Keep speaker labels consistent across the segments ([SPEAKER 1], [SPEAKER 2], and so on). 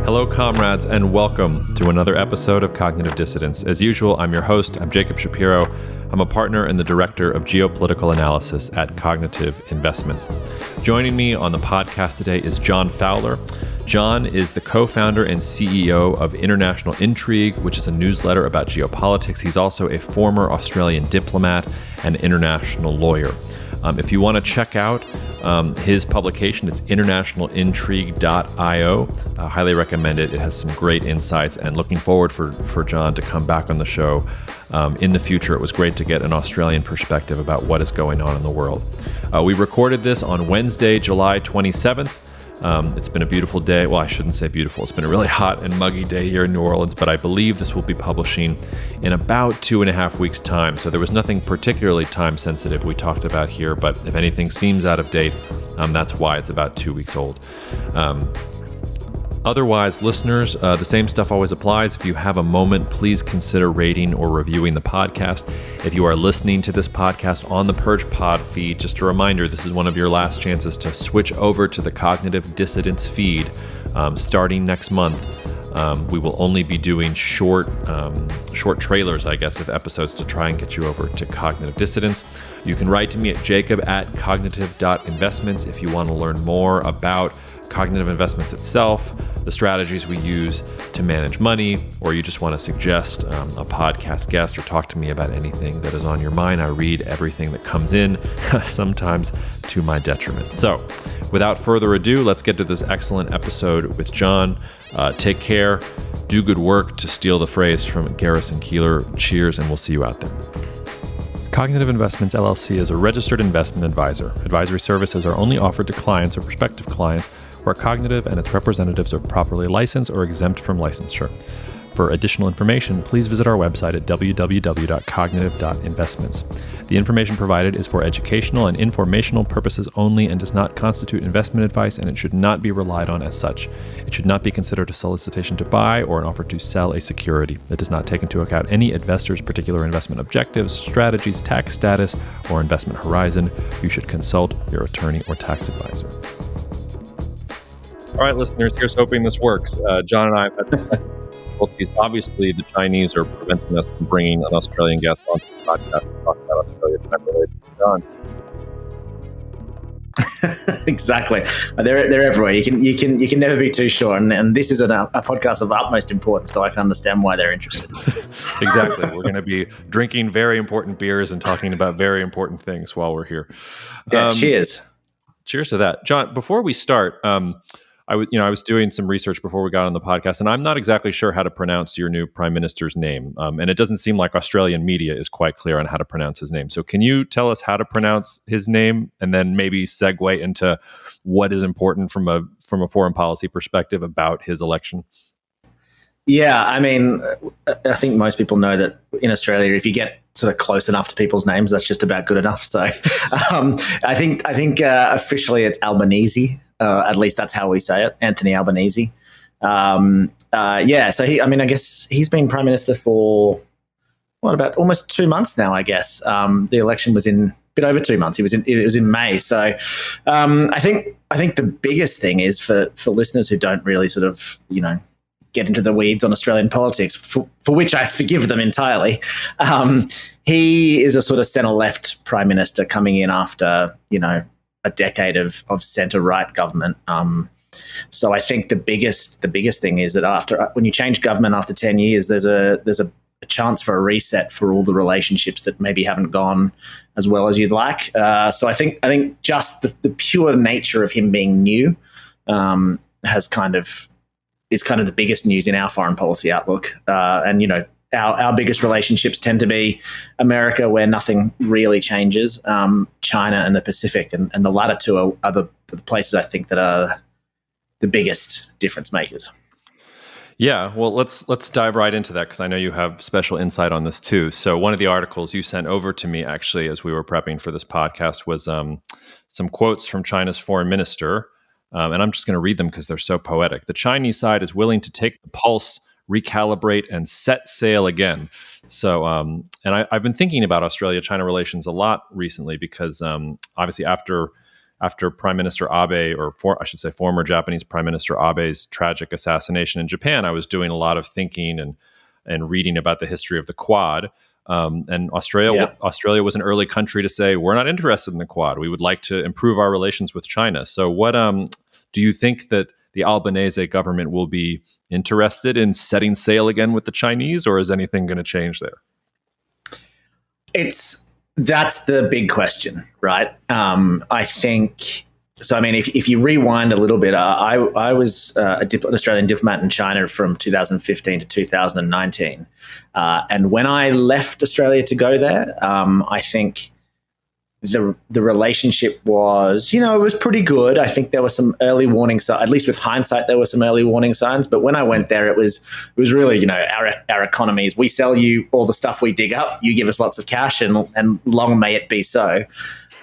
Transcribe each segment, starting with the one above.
[SPEAKER 1] Hello, comrades, and welcome to another episode of Cognitive Dissidence. As usual, I'm your host. I'm Jacob Shapiro. I'm a partner and the director of geopolitical analysis at Cognitive Investments. Joining me on the podcast today is John Fowler. John is the co-founder and CEO of International Intrigue, which is a newsletter about geopolitics. He's also a former Australian diplomat and international lawyer. If you want to check out his publication, it's internationalintrigue.io. I highly recommend it. It has some great insights, and looking forward for John to come back on the show in the future. It was great to get an Australian perspective about what is going on in the world. We recorded this on Wednesday, July 27th. It's been a beautiful day. Well, I shouldn't say beautiful. It's been a really hot and muggy day here in New Orleans, but I believe this will be publishing in about 2.5 weeks' time. So there was nothing particularly time sensitive we talked about here, but if anything seems out of date, that's why it's about 2 weeks old. Otherwise, listeners, the same stuff always applies. If you have a moment, please consider rating or reviewing the podcast. If you are listening to this podcast on the Purge Pod feed, just a reminder, this is one of your last chances to switch over to the Cognitive Dissidence feed starting next month. We will only be doing short trailers, I guess, of episodes to try and get you over to Cognitive Dissidence. You can write to me at jacob@cognitive.investments if you want to learn more about Cognitive Investments itself, the strategies we use to manage money, or you just want to suggest a podcast guest or talk to me about anything that is on your mind. I read everything that comes in, sometimes to my detriment. So without further ado, let's get to this excellent episode with John. Take care, do good work, to steal the phrase from Garrison Keillor. Cheers, and we'll see you out there. Cognitive Investments LLC is a registered investment advisor. Advisory services are only offered to clients or prospective clients where Cognitive and its representatives are properly licensed or exempt from licensure. For additional information, please visit our website at www.cognitive.investments. The information provided is for educational and informational purposes only and does not constitute investment advice, and it should not be relied on as such. It should not be considered a solicitation to buy or an offer to sell a security. It does not take into account any investor's particular investment objectives, strategies, tax status, or investment horizon. You should consult your attorney or tax advisor. All right, listeners, here's hoping this works. John and I have had difficulties. Obviously, the Chinese are preventing us from bringing an Australian guest onto the podcast to talk about Australia-China relations. John.
[SPEAKER 2] Exactly. They're everywhere. You can never be too sure. And this is a podcast of utmost importance, so I can understand why they're interested.
[SPEAKER 1] Exactly. We're going to be drinking very important beers and talking about very important things while we're here.
[SPEAKER 2] Yeah, cheers.
[SPEAKER 1] Cheers to that. John, before we start, I was doing some research before we got on the podcast, and I'm not exactly sure how to pronounce your new prime minister's name. And it doesn't seem like Australian media is quite clear on how to pronounce his name. So can you tell us how to pronounce his name, and then maybe segue into what is important from a foreign policy perspective about his election?
[SPEAKER 2] Yeah, I mean, I think most people know that in Australia, if you get sort of close enough to people's names, that's just about good enough. So I think officially it's Albanese. At least that's how we say it, Anthony Albanese. So I guess he's been prime minister for about almost 2 months now. I guess the election was in a bit over 2 months. It was in May. So I think the biggest thing is for listeners who don't really sort of get into the weeds on Australian politics, for which I forgive them entirely. He is a sort of centre-left prime minister coming in after a decade of centre-right government. So I think the biggest thing is that when you change government after 10 years, there's a chance for a reset for all the relationships that maybe haven't gone as well as you'd like. So I think just the pure nature of him being new is kind of the biggest news in our foreign policy outlook. Our biggest relationships tend to be America, where nothing really changes, China and the Pacific, and the latter two are the places I think that are the biggest difference makers.
[SPEAKER 1] Yeah, well, let's dive right into that, because I know you have special insight on this too. So one of the articles you sent over to me, actually, as we were prepping for this podcast, was some quotes from China's foreign minister, and I'm just going to read them because they're so poetic. The Chinese side is willing to take the pulse, recalibrate, and set sail again. So, I've been thinking about Australia-China relations a lot recently because obviously after after Prime Minister Abe, I should say former Japanese Prime Minister Abe's tragic assassination in Japan, I was doing a lot of thinking and reading about the history of the Quad. And Australia was an early country to say, we're not interested in the Quad. We would like to improve our relations with China. So what do you think that the Albanese government will be interested in setting sail again with the Chinese, or is anything going to change there?
[SPEAKER 2] That's the big question, right? I think so. I mean, if you rewind a little bit, I was an Australian diplomat in China from 2015 to 2019, and when I left Australia to go there, I think the relationship was, it was pretty good. I think there were some early warning signs. At least with hindsight, there were some early warning signs. But when I went there, it was really, our economies. We sell you all the stuff we dig up. You give us lots of cash, and long may it be so.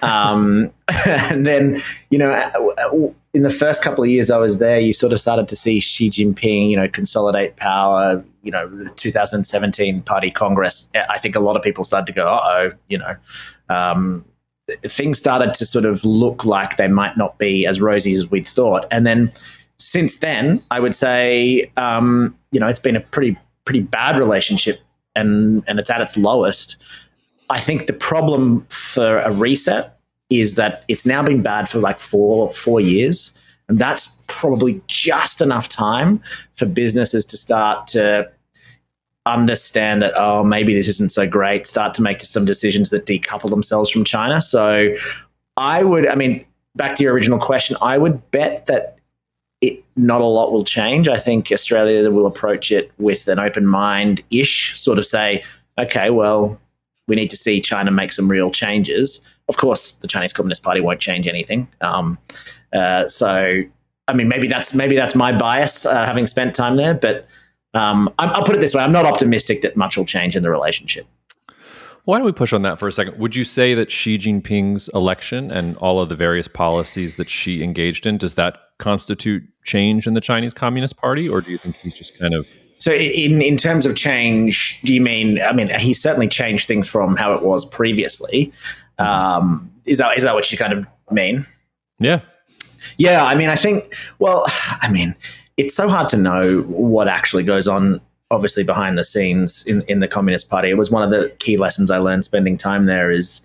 [SPEAKER 2] And then, in the first couple of years I was there, you sort of started to see Xi Jinping, consolidate power. The 2017 Party Congress. I think a lot of people started to go, things started to sort of look like they might not be as rosy as we'd thought. And then since then, I would say, it's been a pretty bad relationship, and it's at its lowest. I think the problem for a reset is that it's now been bad for like four years. And that's probably just enough time for businesses to start to understand that, maybe this isn't so great, start to make some decisions that decouple themselves from China. So back to your original question, I would bet that not a lot will change. I think Australia will approach it with an open mind-ish, sort of say, okay, well, we need to see China make some real changes. Of course, the Chinese Communist Party won't change anything. Maybe that's my bias, having spent time there, but I'll put it this way. I'm not optimistic that much will change in the relationship.
[SPEAKER 1] Why don't we push on that for a second? Would you say that Xi Jinping's election and all of the various policies that Xi engaged in, does that constitute change in the Chinese Communist Party, or do you think he's just kind of...
[SPEAKER 2] So in terms of change, do you mean, he certainly changed things from how it was previously. Is that what you kind of mean?
[SPEAKER 1] Yeah.
[SPEAKER 2] Yeah, I think, it's so hard to know what actually goes on, obviously, behind the scenes in the Communist Party. It was one of the key lessons I learned spending time there is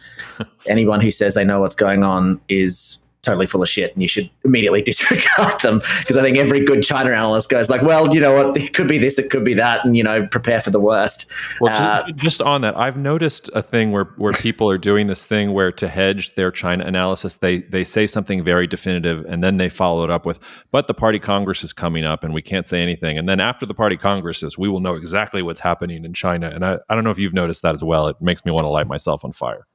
[SPEAKER 2] anyone who says they know what's going on is totally full of shit, and you should immediately disregard them, because I think every good China analyst goes like, well, you know what, it could be this, it could be that, and prepare for the worst.
[SPEAKER 1] Well, just on that, I've noticed a thing where people are doing this thing where, to hedge their China analysis, they say something very definitive, and then they follow it up with, but the Party Congress is coming up and we can't say anything, and then after the Party Congresses we will know exactly what's happening in China. And I don't know if you've noticed that as well. It makes me want to light myself on fire.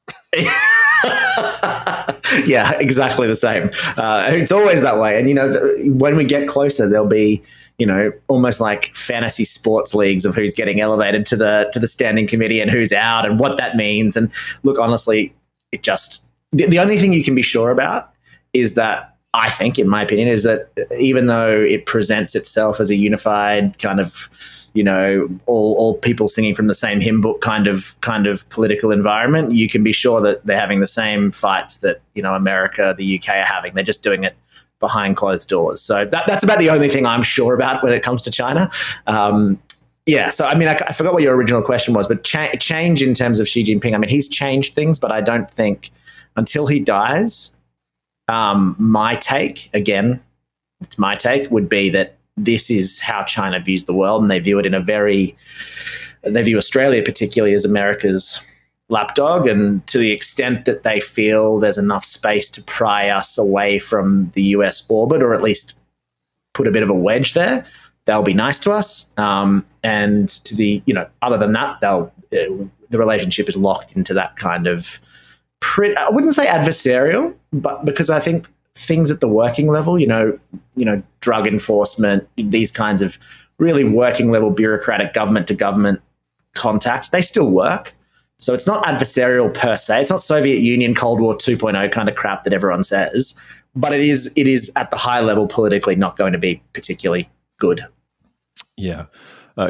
[SPEAKER 2] Yeah, exactly the same. It's always that way. And, when we get closer, there'll be, almost like fantasy sports leagues of who's getting elevated to the standing committee and who's out and what that means. And look, honestly, it just, the only thing you can be sure about is that, I think, in my opinion, is that even though it presents itself as a unified kind of, all people singing from the same hymn book kind of political environment, you can be sure that they're having the same fights that, America, the UK are having. They're just doing it behind closed doors. So that's about the only thing I'm sure about when it comes to China. So, I forgot what your original question was, but change in terms of Xi Jinping. He's changed things, but I don't think until he dies, my take, again, it's my take, would be that this is how China views the world, and they view it they view Australia particularly as America's lapdog, and to the extent that they feel there's enough space to pry us away from the US orbit, or at least put a bit of a wedge there, they'll be nice to us. And to the, other than that, the relationship is locked into that kind of, I wouldn't say adversarial, but because I think things at the working level, drug enforcement, these kinds of really working level bureaucratic government to government contacts, they still work. So it's not adversarial per se. It's not Soviet Union Cold War 2.0 kind of crap that everyone says, but it is at the high level politically not going to be particularly good.
[SPEAKER 1] Yeah.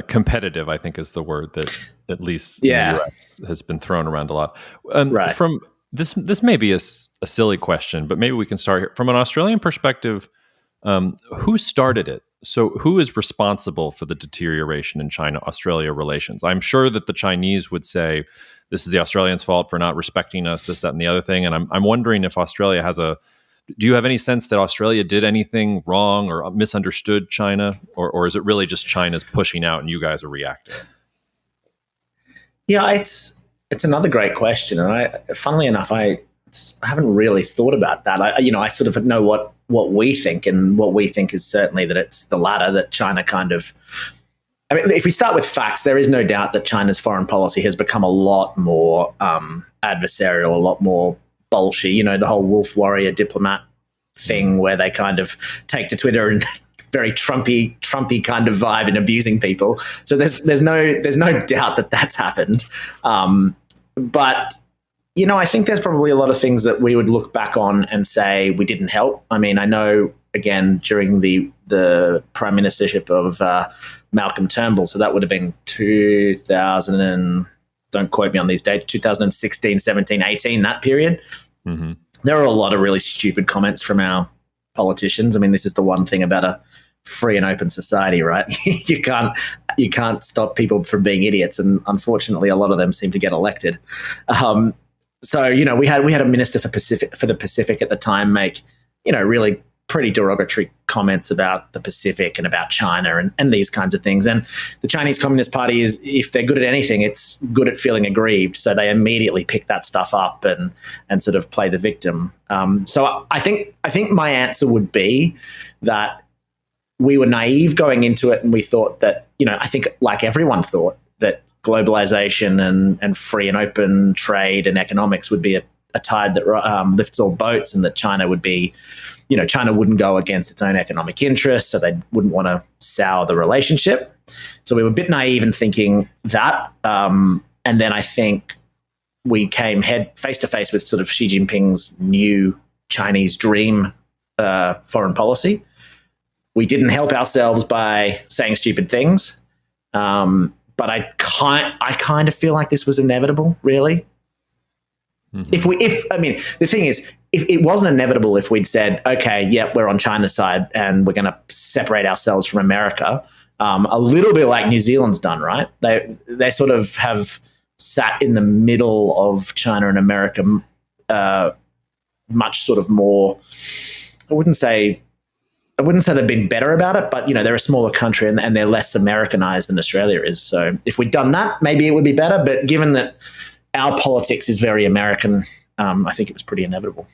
[SPEAKER 1] Competitive, I think, is the word that at least in the US has been thrown around a lot.
[SPEAKER 2] Right.
[SPEAKER 1] This may be a silly question, but maybe we can start here. From an Australian perspective, who started it? So who is responsible for the deterioration in China-Australia relations? I'm sure that the Chinese would say, this is the Australians' fault for not respecting us, this, that, and the other thing. And I'm wondering if Australia has do you have any sense that Australia did anything wrong or misunderstood China? Or is it really just China's pushing out and you guys are reacting?
[SPEAKER 2] Yeah, it's another great question. And funnily enough, I haven't really thought about that. I sort of know what we think, and what we think is certainly that it's the latter, that China kind of, I mean, if we start with facts, there is no doubt that China's foreign policy has become a lot more adversarial, a lot more bolshy. The whole wolf warrior diplomat thing where they kind of take to Twitter and very Trumpy kind of vibe and abusing people. So there's no doubt that that's happened. But I think there's probably a lot of things that we would look back on and say we didn't help. I mean, I know, again, during the prime ministership of Malcolm Turnbull, so that would have been 2000 and, don't quote me on these dates, 2016, 17, 18, that period. Mm-hmm. There are a lot of really stupid comments from our politicians. I mean, this is the one thing about a free and open society, right? you can't stop people from being idiots, and unfortunately, a lot of them seem to get elected. So we had a minister for the Pacific at the time make really pretty derogatory comments about the Pacific and about China and these kinds of things. And the Chinese Communist Party is, if they're good at anything, it's good at feeling aggrieved. So they immediately pick that stuff up and sort of play the victim. So I think my answer would be that we were naive going into it, and we thought that, I think like everyone thought, that globalization and free and open trade and economics would be a tide that lifts all boats, and that China would be, China wouldn't go against its own economic interests, so they wouldn't want to sour the relationship. So we were a bit naive in thinking that. And then I think we came face to face with sort of Xi Jinping's new Chinese dream foreign policy. We didn't help ourselves by saying stupid things. But I kind of feel like this was inevitable, really. Mm-hmm. The thing is, if it wasn't inevitable, if we'd said, okay, yep, we're on China's side and we're going to separate ourselves from America, a little bit like New Zealand's done, right? They sort of have sat in the middle of China and America, much sort of more. I wouldn't say they've been better about it, but they're a smaller country and they're less Americanized than Australia is. So if we'd done that, maybe it would be better. But given that our politics is very American, I think it was pretty inevitable.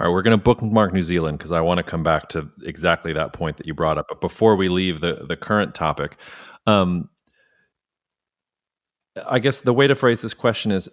[SPEAKER 1] All right, we're going to bookmark New Zealand because I want to come back to exactly that point that you brought up. But before we leave the current topic, I guess the way to phrase this question is,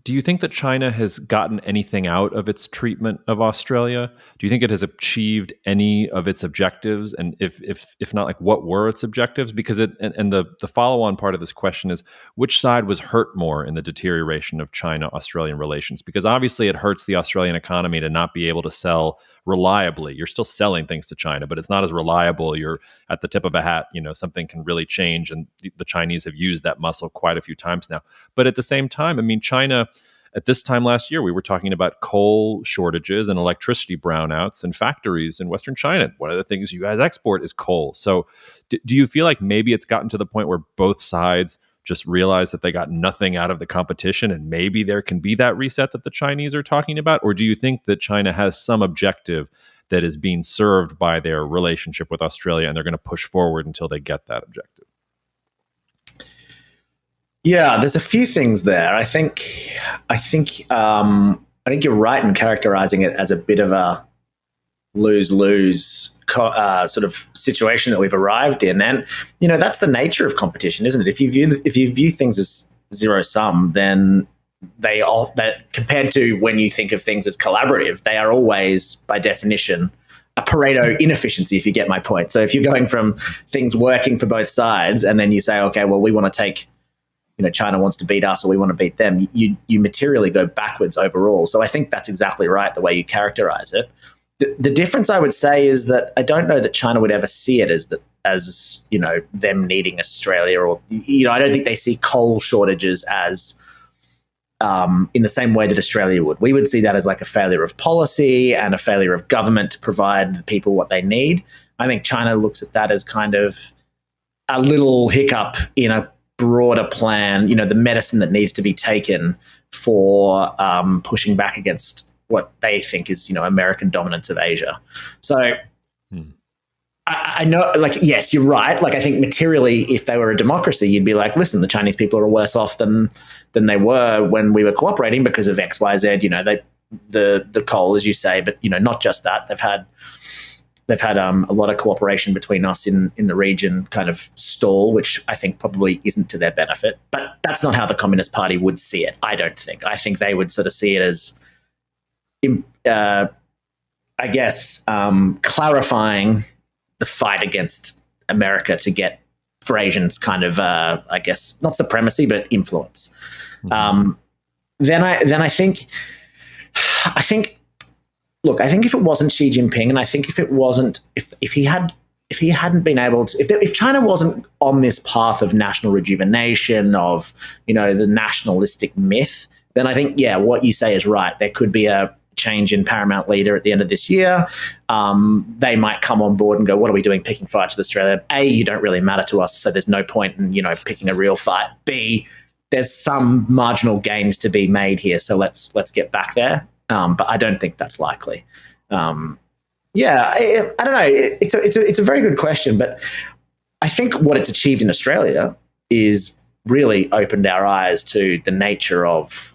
[SPEAKER 1] do you think that China has gotten anything out of its treatment of Australia? Do you think it has achieved any of its objectives? And if not, like, what were its objectives? Because the follow-on part of this question is, which side was hurt more in the deterioration of China-Australian relations? Because obviously it hurts the Australian economy to not be able to sell reliably. You're still selling things to China, but it's not as reliable. You're at the tip of a hat. Something can really change, and the Chinese have used that muscle quite a few times now. But at the same time, I mean, China, at this time last year, we were talking about coal shortages and electricity brownouts and factories in Western China. One of the things you guys export is coal. So do you feel like maybe it's gotten to the point where both sides just realize that they got nothing out of the competition, and maybe there can be that reset that the Chinese are talking about? Or do you think that China has some objective that is being served by their relationship with Australia, and they're going to push forward until they get that objective?
[SPEAKER 2] Yeah, there's a few things there. I think you're right in characterizing it as a bit of a lose-lose sort of situation that we've arrived in, and that's the nature of competition, isn't it? If you view things as zero sum, then that compared to when you think of things as collaborative, they are always, by definition, a Pareto inefficiency. If you get my point. So if you're going from things working for both sides, and then you say, okay, well, we want to take, China wants to beat us or we want to beat them, you materially go backwards overall. So I think that's exactly right, the way you characterize it. The difference, I would say, is that I don't know that China would ever see it as them needing Australia, or I don't think they see coal shortages as in the same way that Australia would. We would see that as like a failure of policy and a failure of government to provide the people what they need. I think China looks at that as kind of a little hiccup in a broader plan, the medicine that needs to be taken for pushing back against what they think is, American dominance of Asia. So I know, like, yes, you're right. Like, I think materially, if they were a democracy, you'd be like, listen, the Chinese people are worse off than they were when we were cooperating because of X, Y, Z. The coal, as you say, but not just that. They've had a lot of cooperation between us in the region kind of stall, which I think probably isn't to their benefit. But that's not how the Communist Party would see it. I don't think. I think they would sort of see it as, clarifying the fight against America to get for Asians kind of, not supremacy, but influence. Mm-hmm. Then I think, look, I think if it wasn't Xi Jinping, and I think if he hadn't been able to, if China wasn't on this path of national rejuvenation, of, the nationalistic myth, then I think, what you say is right. There could be a change in paramount leader at the end of this year. They might come on board and go, what are we doing picking fights with Australia? A, you don't really matter to us, so there's no point in, picking a real fight. B, there's some marginal gains to be made here, so let's get back there. But I don't think that's likely. I don't know. It's a very good question, but I think what it's achieved in Australia is really opened our eyes to the nature of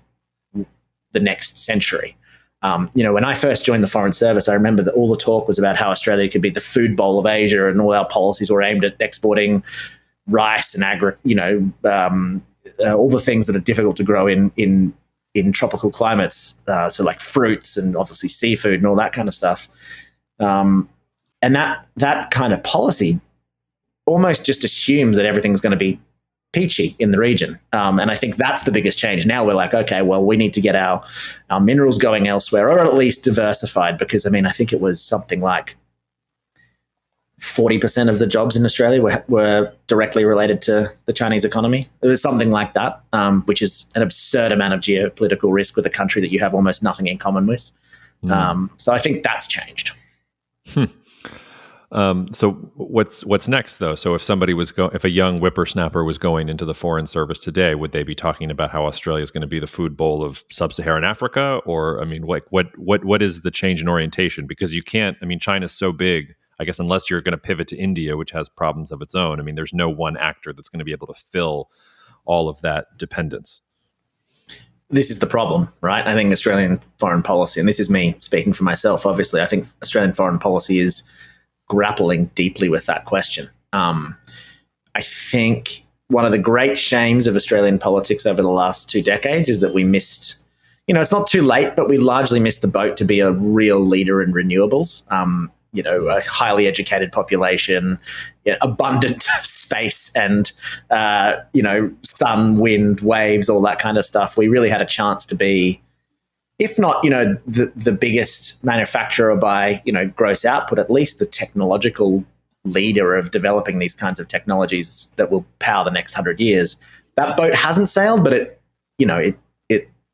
[SPEAKER 2] the next century. When I first joined the Foreign Service, I remember that all the talk was about how Australia could be the food bowl of Asia, and all our policies were aimed at exporting rice and all the things that are difficult to grow in tropical climates, so like fruits and obviously seafood and all that kind of stuff. And that kind of policy almost just assumes that everything's going to be peachy in the region. And I think that's the biggest change. Now we're like, okay, well, we need to get our minerals going elsewhere, or at least diversified, because I think it was something like 40% of the jobs in Australia were directly related to the Chinese economy. It was something like that, which is an absurd amount of geopolitical risk with a country that you have almost nothing in common with. So I think that's changed.
[SPEAKER 1] So what's next, though? So if somebody if a young whippersnapper was going into the Foreign Service today, would they be talking about how Australia is going to be the food bowl of sub-Saharan Africa? Or, what is the change in orientation? Because you can't, China's so big, I guess, unless you're going to pivot to India, which has problems of its own. There's no one actor that's going to be able to fill all of that dependence.
[SPEAKER 2] This is the problem, right? I think Australian foreign policy, and this is me speaking for myself, obviously, I think Australian foreign policy is grappling deeply with that question. I think one of the great shames of Australian politics over the last 2 decades is that we missed, it's not too late, but we largely missed the boat to be a real leader in renewables. A highly educated population, abundant space, and sun, wind, waves, all that kind of stuff. We really had a chance to be, if not the biggest manufacturer by gross output, at least the technological leader of developing these kinds of technologies that will power the next 100 years. That boat hasn't sailed, but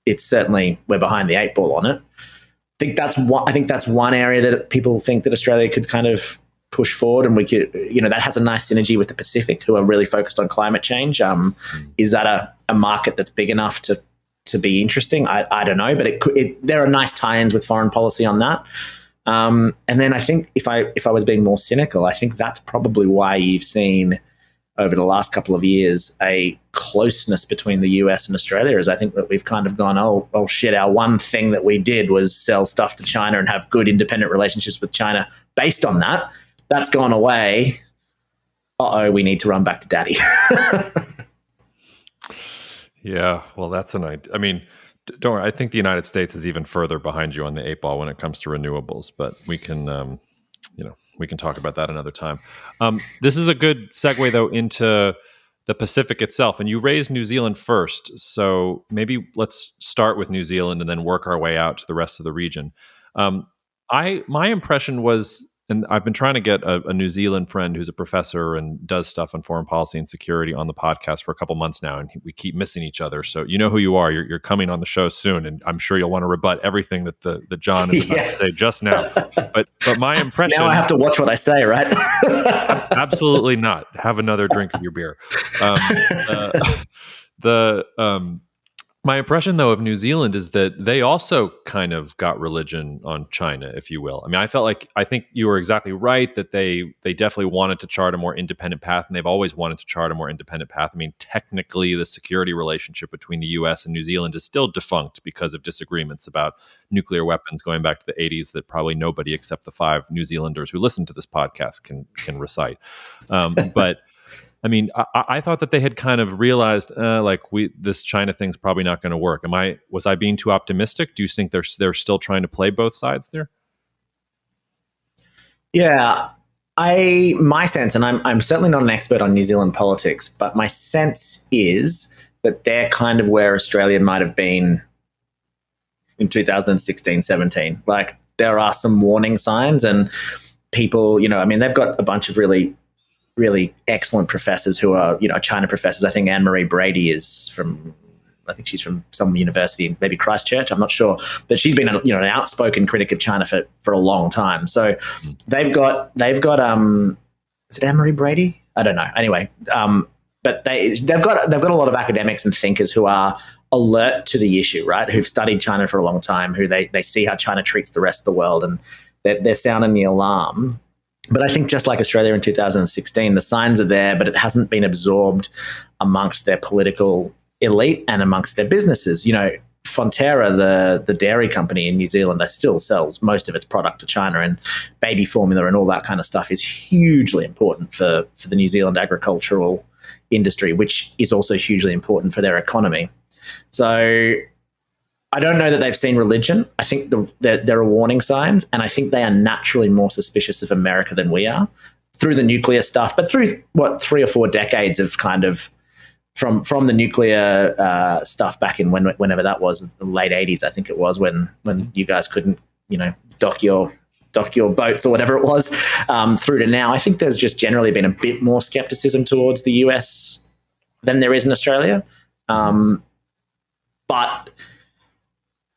[SPEAKER 2] it's certainly, we're behind the 8 ball on it. I think that's one area that people think that Australia could kind of push forward, and we could, that has a nice synergy with the Pacific, who are really focused on climate change. Is that a market that's big enough to be interesting? I don't know, but there are nice tie-ins with foreign policy on that. And then I think if I was being more cynical, I think that's probably why you've seen over the last couple of years a closeness between the US and Australia, is I think that we've kind of gone, oh shit, our one thing that we did was sell stuff to China and have good independent relationships with China based on that. That's gone away. We need to run back to daddy.
[SPEAKER 1] Yeah, well, that's an idea. Don't worry, I think the United States is even further behind you on the 8 ball when it comes to renewables, but we can we can talk about that another time. This is a good segue, though, into the Pacific itself. And you raised New Zealand first, so maybe let's start with New Zealand and then work our way out to the rest of the region. My impression was and I've been trying to get a New Zealand friend who's a professor and does stuff on foreign policy and security on the podcast for a couple months now, and we keep missing each other. So you know who you are. You're coming on the show soon, and I'm sure you'll want to rebut everything that John is about to say just now. But my impression.
[SPEAKER 2] Now I have to watch what I say, right?
[SPEAKER 1] Absolutely not. Have another drink of your beer. My impression, though, of New Zealand is that they also kind of got religion on China, if you will. I mean, I think you were exactly right that they definitely wanted to chart a more independent path, and they've always wanted to chart a more independent path. I mean, technically, the security relationship between the U.S. and New Zealand is still defunct because of disagreements about nuclear weapons going back to the 80s that probably nobody except the 5 New Zealanders who listen to this podcast can recite. But I mean, I thought that they had kind of realized, this China thing's probably not going to work. Was I being too optimistic? Do you think they're still trying to play both sides there?
[SPEAKER 2] Yeah, my sense, and I'm certainly not an expert on New Zealand politics, but my sense is that they're kind of where Australia might have been in 2016, 17. Like, there are some warning signs, and people, they've got a bunch of really excellent professors who are, China professors. I think Anne-Marie Brady she's from some university, maybe Christchurch, I'm not sure. But she's been an outspoken critic of China for a long time. So they've got is it Anne-Marie Brady? I don't know. Anyway, but they've got a lot of academics and thinkers who are alert to the issue, right? Who've studied China for a long time, who they see how China treats the rest of the world, and they're sounding the alarm. But I think just like Australia in 2016, the signs are there, but it hasn't been absorbed amongst their political elite and amongst their businesses. Fonterra, the dairy company in New Zealand, still sells most of its product to China, and baby formula and all that kind of stuff is hugely important for the New Zealand agricultural industry, which is also hugely important for their economy. So I don't know that they've seen religion. I think there are warning signs, and I think they are naturally more suspicious of America than we are through the nuclear stuff, but through 3 or 4 decades of kind of from the nuclear stuff back in whenever that was, the late 80s, I think it was, when you guys couldn't, dock your boats or whatever it was, through to now. I think there's just generally been a bit more skepticism towards the US than there is in Australia. But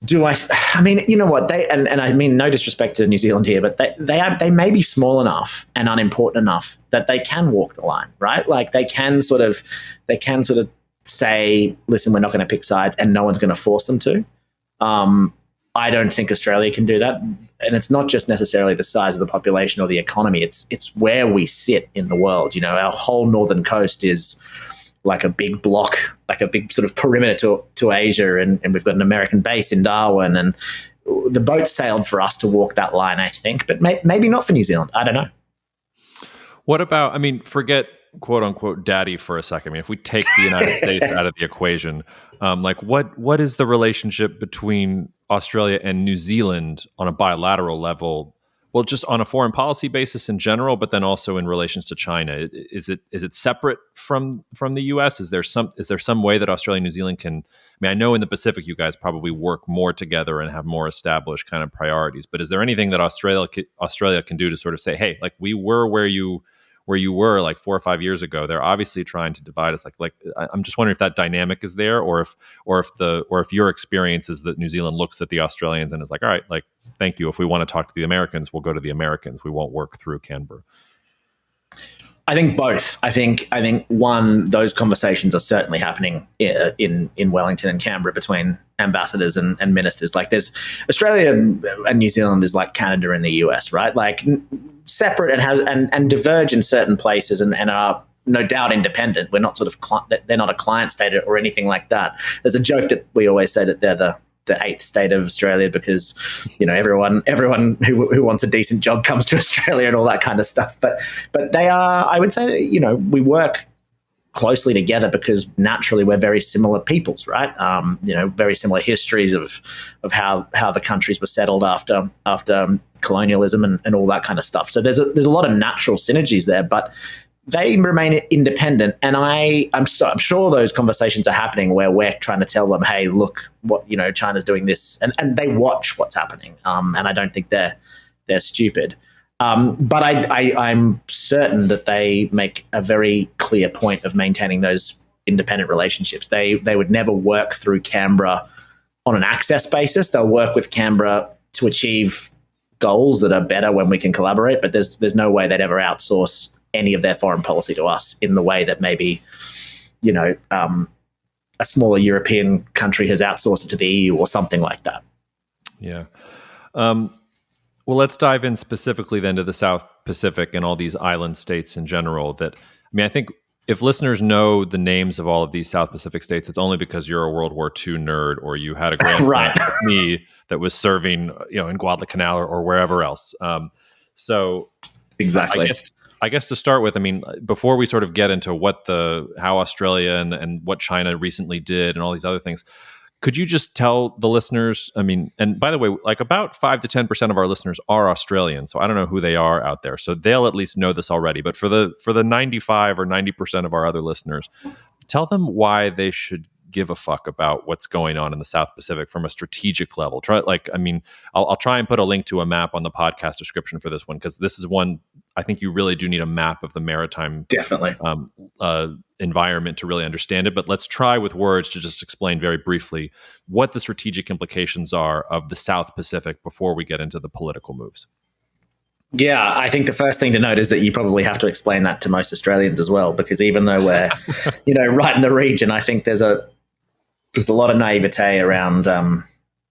[SPEAKER 2] do I mean, you know what, they and I mean, no disrespect to New Zealand here, but they may be small enough and unimportant enough that they can walk the line, right? Like they can sort of say, listen, we're not going to pick sides, and no one's going to force them to. I don't think Australia can do that, and it's not just necessarily the size of the population or the economy. It's where we sit in the world. Our whole northern coast is like a big block, like a big sort of perimeter to Asia, and we've got an American base in Darwin, and the boat sailed for us to walk that line, I think, but maybe not for New Zealand. I don't know.
[SPEAKER 1] What about, forget quote unquote daddy for a second. If we take the United States out of the equation, what is the relationship between Australia and New Zealand on a bilateral level? Well, just on a foreign policy basis in general, but then also in relations to China. Is it separate from the U.S.? Is there some way that Australia and New Zealand can? I know in the Pacific you guys probably work more together and have more established kind of priorities. But is there anything that Australia can do to sort of say, hey, like we were where you were like 4 or 5 years ago? They're obviously trying to divide us. Like I'm just wondering if that dynamic is there, or if your experience is that New Zealand looks at the Australians and is like, all right, like thank you. If we want to talk to the Americans, we'll go to the Americans. We won't work through Canberra.
[SPEAKER 2] I think both. I think one, those conversations are certainly happening in Wellington and Canberra between ambassadors and ministers. Like there's Australia and New Zealand is like Canada and the US, right? Like separate and diverge in certain places and are no doubt independent. We're not sort of they're not a client state or anything like that. There's a joke that we always say that they're the eighth state of Australia because everyone who wants a decent job comes to Australia and all that kind of stuff. But they are, I would say, we work closely together because naturally we're very similar peoples, right? Very similar histories of how the countries were settled after colonialism and all that kind of stuff. So there's a lot of natural synergies there, but they remain independent, and I'm sure those conversations are happening where we're trying to tell them, hey, look, what China's doing this, and they watch what's happening, and I don't think they're stupid. But I'm certain that they make a very clear point of maintaining those independent relationships. They would never work through Canberra on an access basis. They'll work with Canberra to achieve goals that are better when we can collaborate, but there's no way they'd ever outsource any of their foreign policy to us in the way that maybe, a smaller European country has outsourced it to the EU or something like that.
[SPEAKER 1] Yeah. Well, let's dive in specifically then to the South Pacific and all these island states in general. I think if listeners know the names of all of these South Pacific states, it's only because you're a World War II nerd or you had a grandparent
[SPEAKER 2] right.
[SPEAKER 1] like me that was serving, in Guadalcanal or wherever else. So
[SPEAKER 2] exactly.
[SPEAKER 1] I guess to start with, before we sort of get into how Australia and what China recently did and all these other things, could you just tell the listeners, and by the way, like about 5 to 10% of our listeners are Australian, so I don't know who they are out there. So they'll at least know this already. But for the 95 or 90% of our other listeners, tell them why they should give a fuck about what's going on in the South Pacific from a strategic level. I'll try and put a link to a map on the podcast description for this one, because this is one I think you really do need a map of the maritime
[SPEAKER 2] definitely
[SPEAKER 1] environment to really understand it. But let's try with words to just explain very briefly what the strategic implications are of the South Pacific before we get into the political moves.
[SPEAKER 2] Yeah, I think the first thing to note is that you probably have to explain that to most Australians as well, because even though we're, right in the region, I think there's a lot of naivete around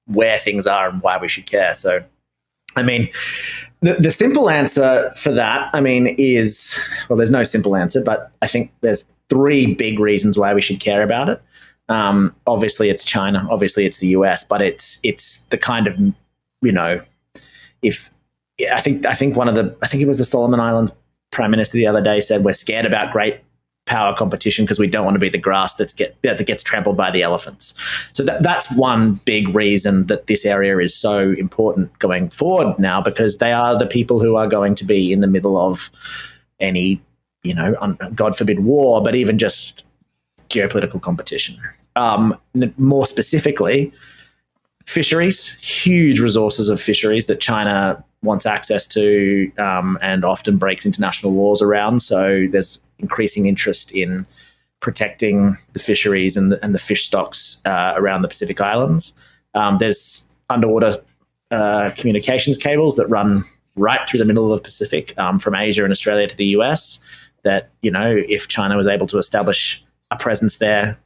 [SPEAKER 2] where things are and why we should care. So, the simple answer for that, is, well, there's no simple answer, but I think there's 3 big reasons why we should care about it. Obviously, it's China. Obviously, it's the US. But it's the kind of, I think it was the Solomon Islands Prime Minister the other day said we're scared about great power competition because we don't want to be the grass that gets trampled by the elephants. So that's one big reason that this area is so important going forward now, because they are the people who are going to be in the middle of any, God forbid, war, but even just geopolitical competition. More specifically, fisheries, huge resources of fisheries that China wants access to and often breaks international laws around. So there's increasing interest in protecting the fisheries and the fish stocks around the Pacific Islands. There's underwater communications cables that run right through the middle of the Pacific from Asia and Australia to the US that, if China was able to establish a presence there,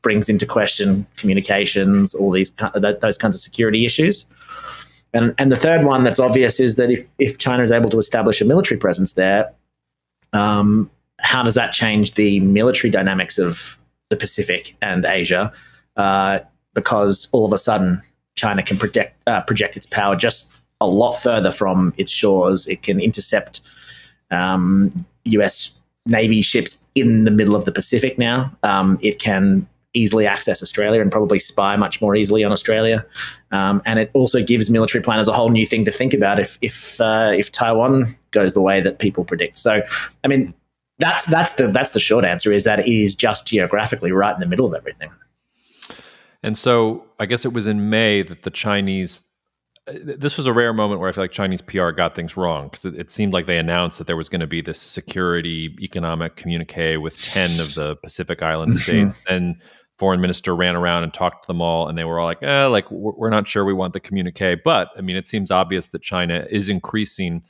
[SPEAKER 2] brings into question communications, all those kinds of security issues. And the third one that's obvious is that if China is able to establish a military presence there, how does that change the military dynamics of the Pacific and Asia? Because all of a sudden, China can project its power just a lot further from its shores. It can intercept US Navy ships in the middle of the Pacific now. It can easily access Australia and probably spy much more easily on Australia. And it also gives military planners a whole new thing to think about if Taiwan goes the way that people predict. So, that's the short answer, is that it is just geographically right in the middle of everything.
[SPEAKER 1] And so I guess it was in May that the Chinese, this was a rare moment where I feel like Chinese PR got things wrong, because it seemed like they announced that there was going to be this security economic communique with 10 of the Pacific Island states. And foreign minister ran around and talked to them all, and they were all like, we're not sure we want the communique. But it seems obvious that China is increasing.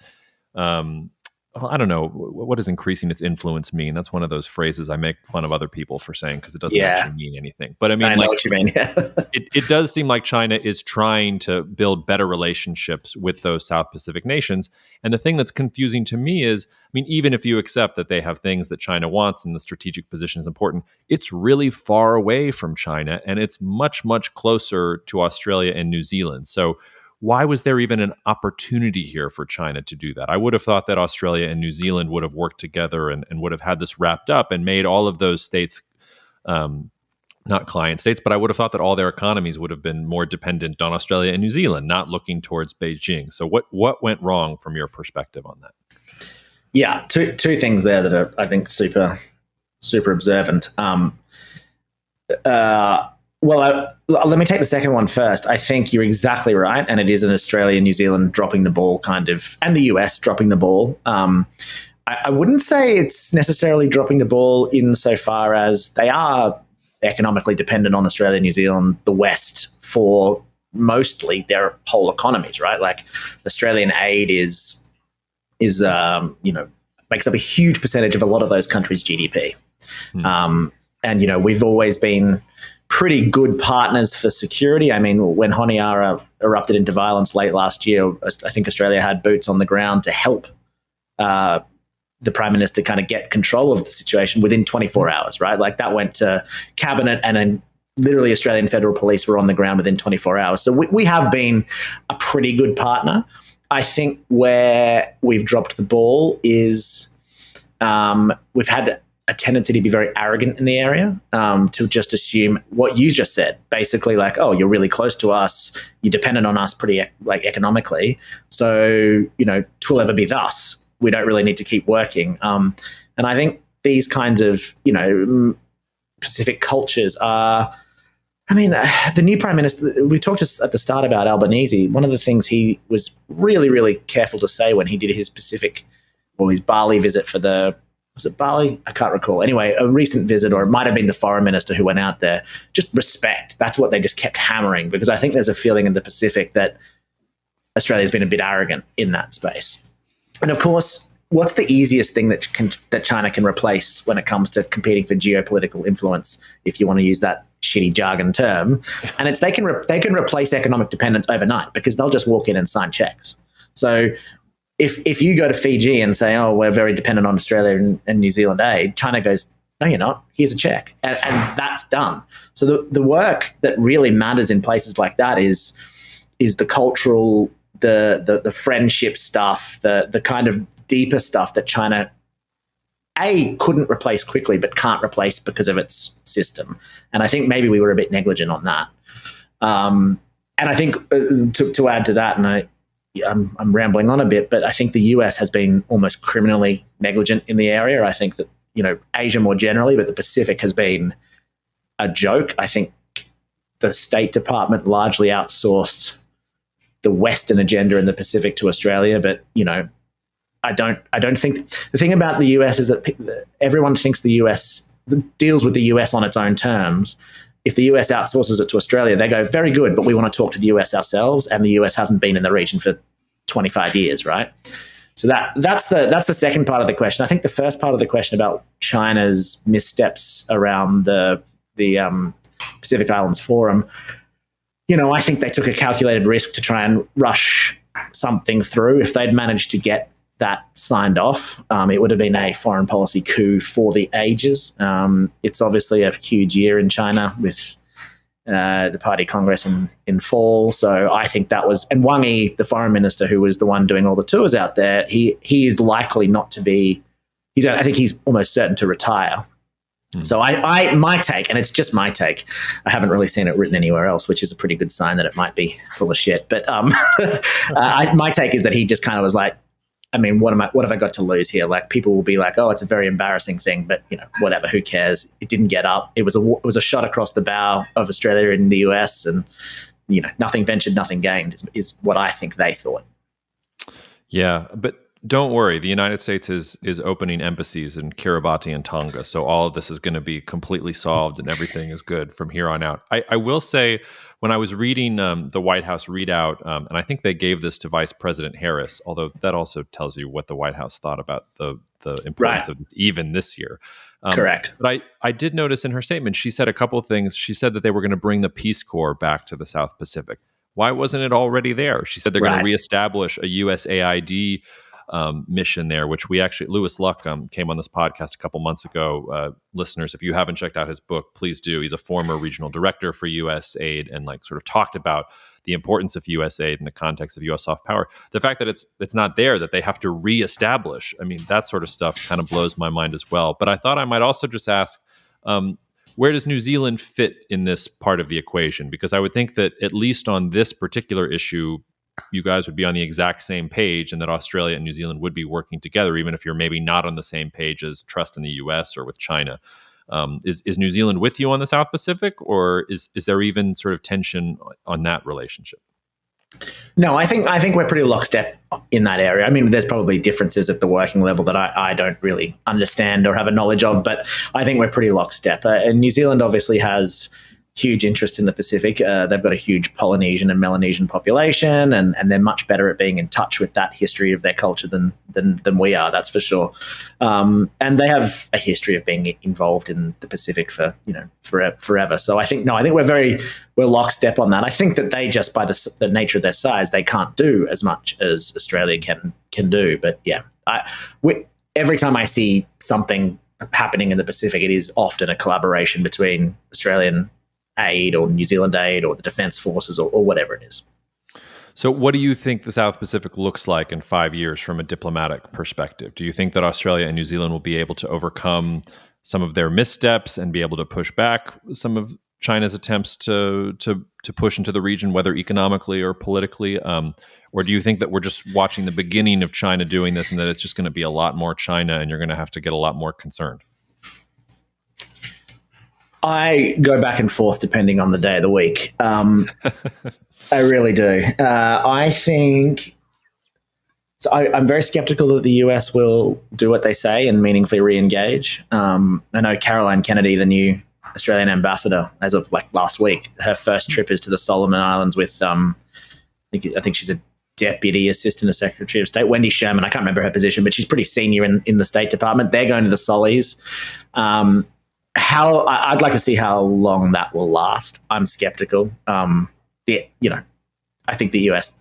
[SPEAKER 1] I don't know, what does increasing its influence mean? That's one of those phrases I make fun of other people for saying, because it doesn't actually mean anything. But I know what you mean. it does seem like China is trying to build better relationships with those South Pacific nations. And the thing that's confusing to me is, even if you accept that they have things that China wants and the strategic position is important, it's really far away from China, and it's much, much closer to Australia and New Zealand. So why was there even an opportunity here for China to do that? I would have thought that Australia and New Zealand would have worked together and would have had this wrapped up and made all of those states, not client states, but I would have thought that all their economies would have been more dependent on Australia and New Zealand, not looking towards Beijing. So what went wrong from your perspective on that?
[SPEAKER 2] Yeah, two things there that are, I think, super, super observant. Let me take the second one first. I think you're exactly right, and it is an Australia, New Zealand dropping the ball kind of, and the US dropping the ball. I wouldn't say it's necessarily dropping the ball insofar as they are economically dependent on Australia, New Zealand, the West for mostly their whole economies, right? Like Australian aid is makes up a huge percentage of a lot of those countries' GDP. And we've always been pretty good partners for security. I mean, when Honiara erupted into violence late last year, I think Australia had boots on the ground to help the Prime Minister kind of get control of the situation within 24 hours, right? Like that went to cabinet, and then literally Australian Federal Police were on the ground within 24 hours. So we have been a pretty good partner. I think where we've dropped the ball is we've had a tendency to be very arrogant in the area, to just assume what you just said, basically like, oh, you're really close to us, you're dependent on us pretty like economically, so twill ever be thus. We don't really need to keep working. And I think these kinds of Pacific cultures are. I mean, the new Prime Minister, we talked at the start about Albanese. One of the things he was really, really careful to say when he did his Pacific or his Bali visit was it Bali? I can't recall. Anyway, a recent visit, or it might have been the foreign minister who went out there, just respect. That's what they just kept hammering, because I think there's a feeling in the Pacific that Australia's been a bit arrogant in that space. And of course, what's the easiest thing that China can replace when it comes to competing for geopolitical influence, if you want to use that shitty jargon term? And it's they can replace economic dependence overnight, because they'll just walk in and sign checks. So if you go to Fiji and say, oh, we're very dependent on Australia and New Zealand aid, China goes, no, you're not. Here's a check. And that's done. So the work that really matters in places like that is the cultural, the friendship stuff, the kind of deeper stuff that China couldn't replace quickly, but can't replace because of its system. And I think maybe we were a bit negligent on that. And I think to add to that, and I'm rambling on a bit, but I think the US has been almost criminally negligent in the area. I think that Asia more generally, but the Pacific has been a joke. I think the State Department largely outsourced the Western agenda in the Pacific to Australia, but I don't think the thing about the US is that everyone thinks the US deals with the US on its own terms. If the US outsources it to Australia, they go, very good, but we want to talk to the US ourselves, and the US hasn't been in the region for 25 years, right? So that's the second part of the question. I think the first part of the question about China's missteps around the Pacific Islands Forum, I think they took a calculated risk to try and rush something through. If they'd managed to get that signed off, it would have been a foreign policy coup for the ages. It's obviously a huge year in China with the Party Congress in fall. So I think that was, and Wang Yi, the foreign minister who was the one doing all the tours out there, he is likely not to be, I think he's almost certain to retire. So my take, and it's just my take, I haven't really seen it written anywhere else, which is a pretty good sign that it might be full of shit. But my take is that he just kind of was like, I mean, what have I got to lose here? Like, people will be like, oh, it's a very embarrassing thing, but whatever, who cares? It didn't get up. It was a shot across the bow of Australia in the US, and nothing ventured, nothing gained is what I think they thought.
[SPEAKER 1] Yeah, but don't worry. The United States is opening embassies in Kiribati and Tonga, so all of this is going to be completely solved, and everything is good from here on out. I will say, when I was reading the White House readout, and I think they gave this to Vice President Harris, although that also tells you what the White House thought about the importance of this even this year.
[SPEAKER 2] Correct.
[SPEAKER 1] But I did notice in her statement, she said a couple of things. She said that they were going to bring the Peace Corps back to the South Pacific. Why wasn't it already there? She said they're going to reestablish a USAID mission there, which we actually, Lewis Luck came on this podcast a couple months ago. Listeners, if you haven't checked out his book, please do. He's a former regional director for USAID, and sort of talked about the importance of USAID in the context of US soft power. The fact that it's not there, that they have to reestablish, I mean, that sort of stuff kind of blows my mind as well. But I thought I might also just ask, where does New Zealand fit in this part of the equation? Because I would think that at least on this particular issue, you guys would be on the exact same page, and that Australia and New Zealand would be working together, even if you're maybe not on the same page as trust in the US or with China. Is New Zealand with you on the South Pacific, or is there even sort of tension on that relationship?
[SPEAKER 2] No, I think we're pretty lockstep in that area. I mean, there's probably differences at the working level that I don't really understand or have a knowledge of, but I think we're pretty lockstep. And New Zealand obviously has huge interest in the Pacific. They've got a huge Polynesian and Melanesian population, and they're much better at being in touch with that history of their culture than we are. That's for sure. And they have a history of being involved in the Pacific for forever. So I think we're lockstep on that. I think that they just by the nature of their size, they can't do as much as Australia can do. But yeah, every time I see something happening in the Pacific, it is often a collaboration between Australian aid or New Zealand aid or the Defence Forces or whatever it is.
[SPEAKER 1] So what do you think the South Pacific looks like in 5 years from a diplomatic perspective? Do you think that Australia and New Zealand will be able to overcome some of their missteps and be able to push back some of China's attempts to push into the region, whether economically or politically? Or do you think that we're just watching the beginning of China doing this and that it's just going to be a lot more China and you're going to have to get a lot more concerned?
[SPEAKER 2] I go back and forth depending on the day of the week. I really do. I think so. I'm very skeptical that the US will do what they say and meaningfully re-engage. I know Caroline Kennedy, the new Australian ambassador, as of like last week, her first trip is to the Solomon Islands with I think she's a deputy assistant to Secretary of State, Wendy Sherman. I can't remember her position, but she's pretty senior in the State Department. They're going to the Sollies. I'd like to see how long that will last. I'm skeptical. I think the US,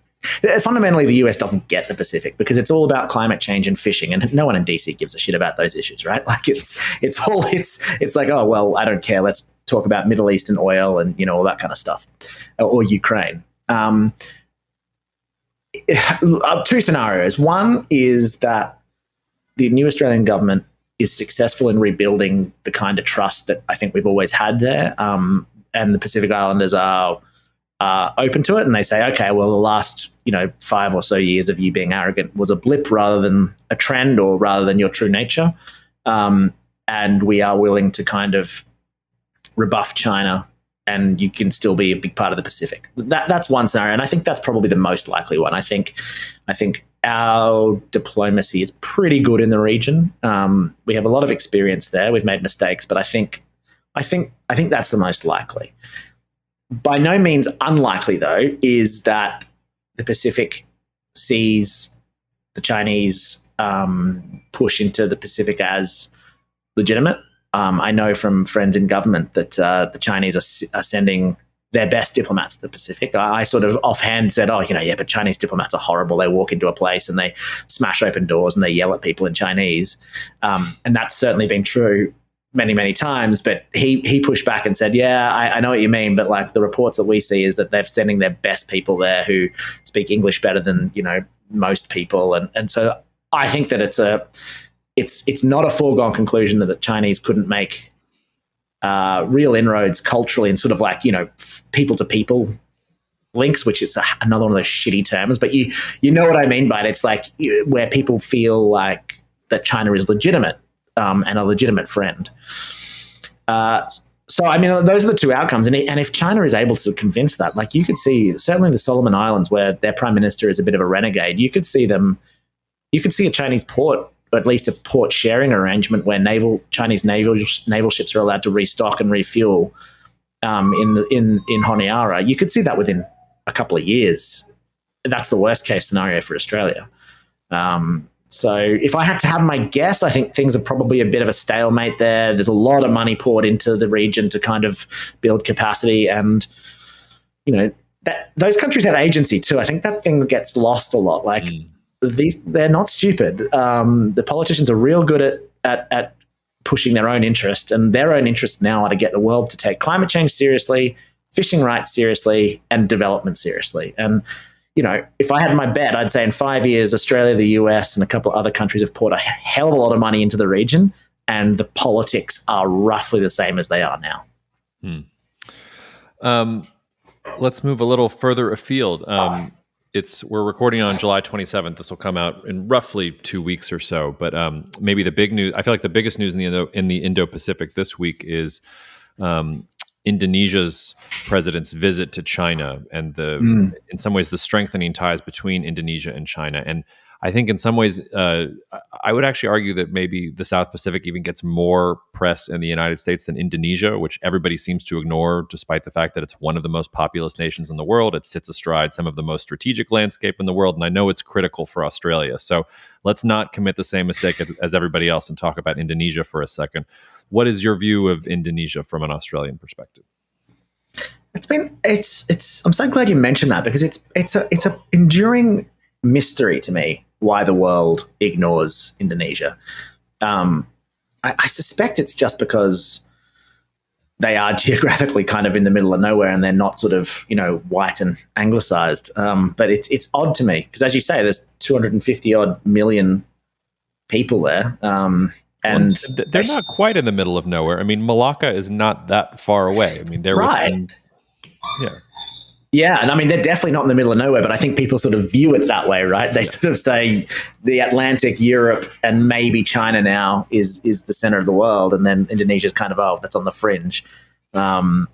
[SPEAKER 2] fundamentally, the US doesn't get the Pacific because it's all about climate change and fishing, and no one in DC gives a shit about those issues, right? Like it's like, oh well, I don't care. Let's talk about Middle Eastern oil and all that kind of stuff, or Ukraine. Two scenarios. One is that the new Australian government is successful in rebuilding the kind of trust that I think we've always had there, and the Pacific Islanders are open to it, and they say, okay, well, the last 5 or so years of you being arrogant was a blip rather than a trend or rather than your true nature, and we are willing to kind of rebuff China, and you can still be a big part of the Pacific. That's one scenario, and I think that's probably the most likely one. I think our diplomacy is pretty good in the region. We have a lot of experience there. We've made mistakes, but I think that's the most likely. By no means unlikely, though, is that the Pacific sees the Chinese push into the Pacific as legitimate. I know from friends in government that the Chinese are sending their best diplomats to the Pacific. I sort of offhand said, but Chinese diplomats are horrible. They walk into a place and they smash open doors and they yell at people in Chinese. And that's certainly been true many, many times. But he pushed back and said, yeah, I know what you mean. But like the reports that we see is that they're sending their best people there who speak English better than, most people. And so I think that it's not a foregone conclusion that the Chinese couldn't make real inroads culturally and sort of like, people to people links, which is another one of those shitty terms, but you know what I mean by it. It's like where people feel like that China is legitimate and a legitimate friend. So, I mean, those are the two outcomes. And if China is able to convince that, like you could see, certainly the Solomon Islands where their prime minister is a bit of a renegade, you could see a Chinese port, or at least a port sharing arrangement where Chinese naval ships are allowed to restock and refuel in Honiara. You could see that within a couple of years. That's the worst case scenario for Australia. So if I had to have my guess, I think things are probably a bit of a stalemate there. There's a lot of money poured into the region to kind of build capacity, and that those countries have agency too. I think that thing gets lost a lot. Like they're not stupid. The politicians are real good at pushing their own interest, and their own interests now are to get the world to take climate change seriously, fishing rights seriously, and development seriously. And if I had my bet, I'd say in 5 years, Australia, the US, and a couple of other countries have poured a hell of a lot of money into the region, and the politics are roughly the same as they are now.
[SPEAKER 1] Let's move a little further afield. we're recording on July 27th. This will come out in roughly 2 weeks or so. But maybe the big news, I feel like the biggest news in the Indo-Pacific this week is Indonesia's president's visit to China and in some ways the strengthening ties between Indonesia and China. And I think in some ways, I would actually argue that maybe the South Pacific even gets more press in the United States than Indonesia, which everybody seems to ignore, despite the fact that it's one of the most populous nations in the world. It sits astride some of the most strategic landscape in the world. And I know it's critical for Australia. So let's not commit the same mistake as everybody else and talk about Indonesia for a second. What is your view of Indonesia from an Australian perspective?
[SPEAKER 2] I'm so glad you mentioned that, because it's a enduring mystery to me why the world ignores Indonesia. I suspect it's just because they are geographically kind of in the middle of nowhere and they're not sort of, white and anglicized. But it's odd to me because, as you say, there's 250 odd million people there. And
[SPEAKER 1] they're not quite in the middle of nowhere. I mean, Malacca is not that far away. I mean, they're
[SPEAKER 2] right.
[SPEAKER 1] Yeah.
[SPEAKER 2] Yeah, and I mean, they're definitely not in the middle of nowhere, but I think people sort of view it that way, right? They sort of say the Atlantic, Europe, and maybe China now is the center of the world, and then Indonesia's kind of, that's on the fringe. No,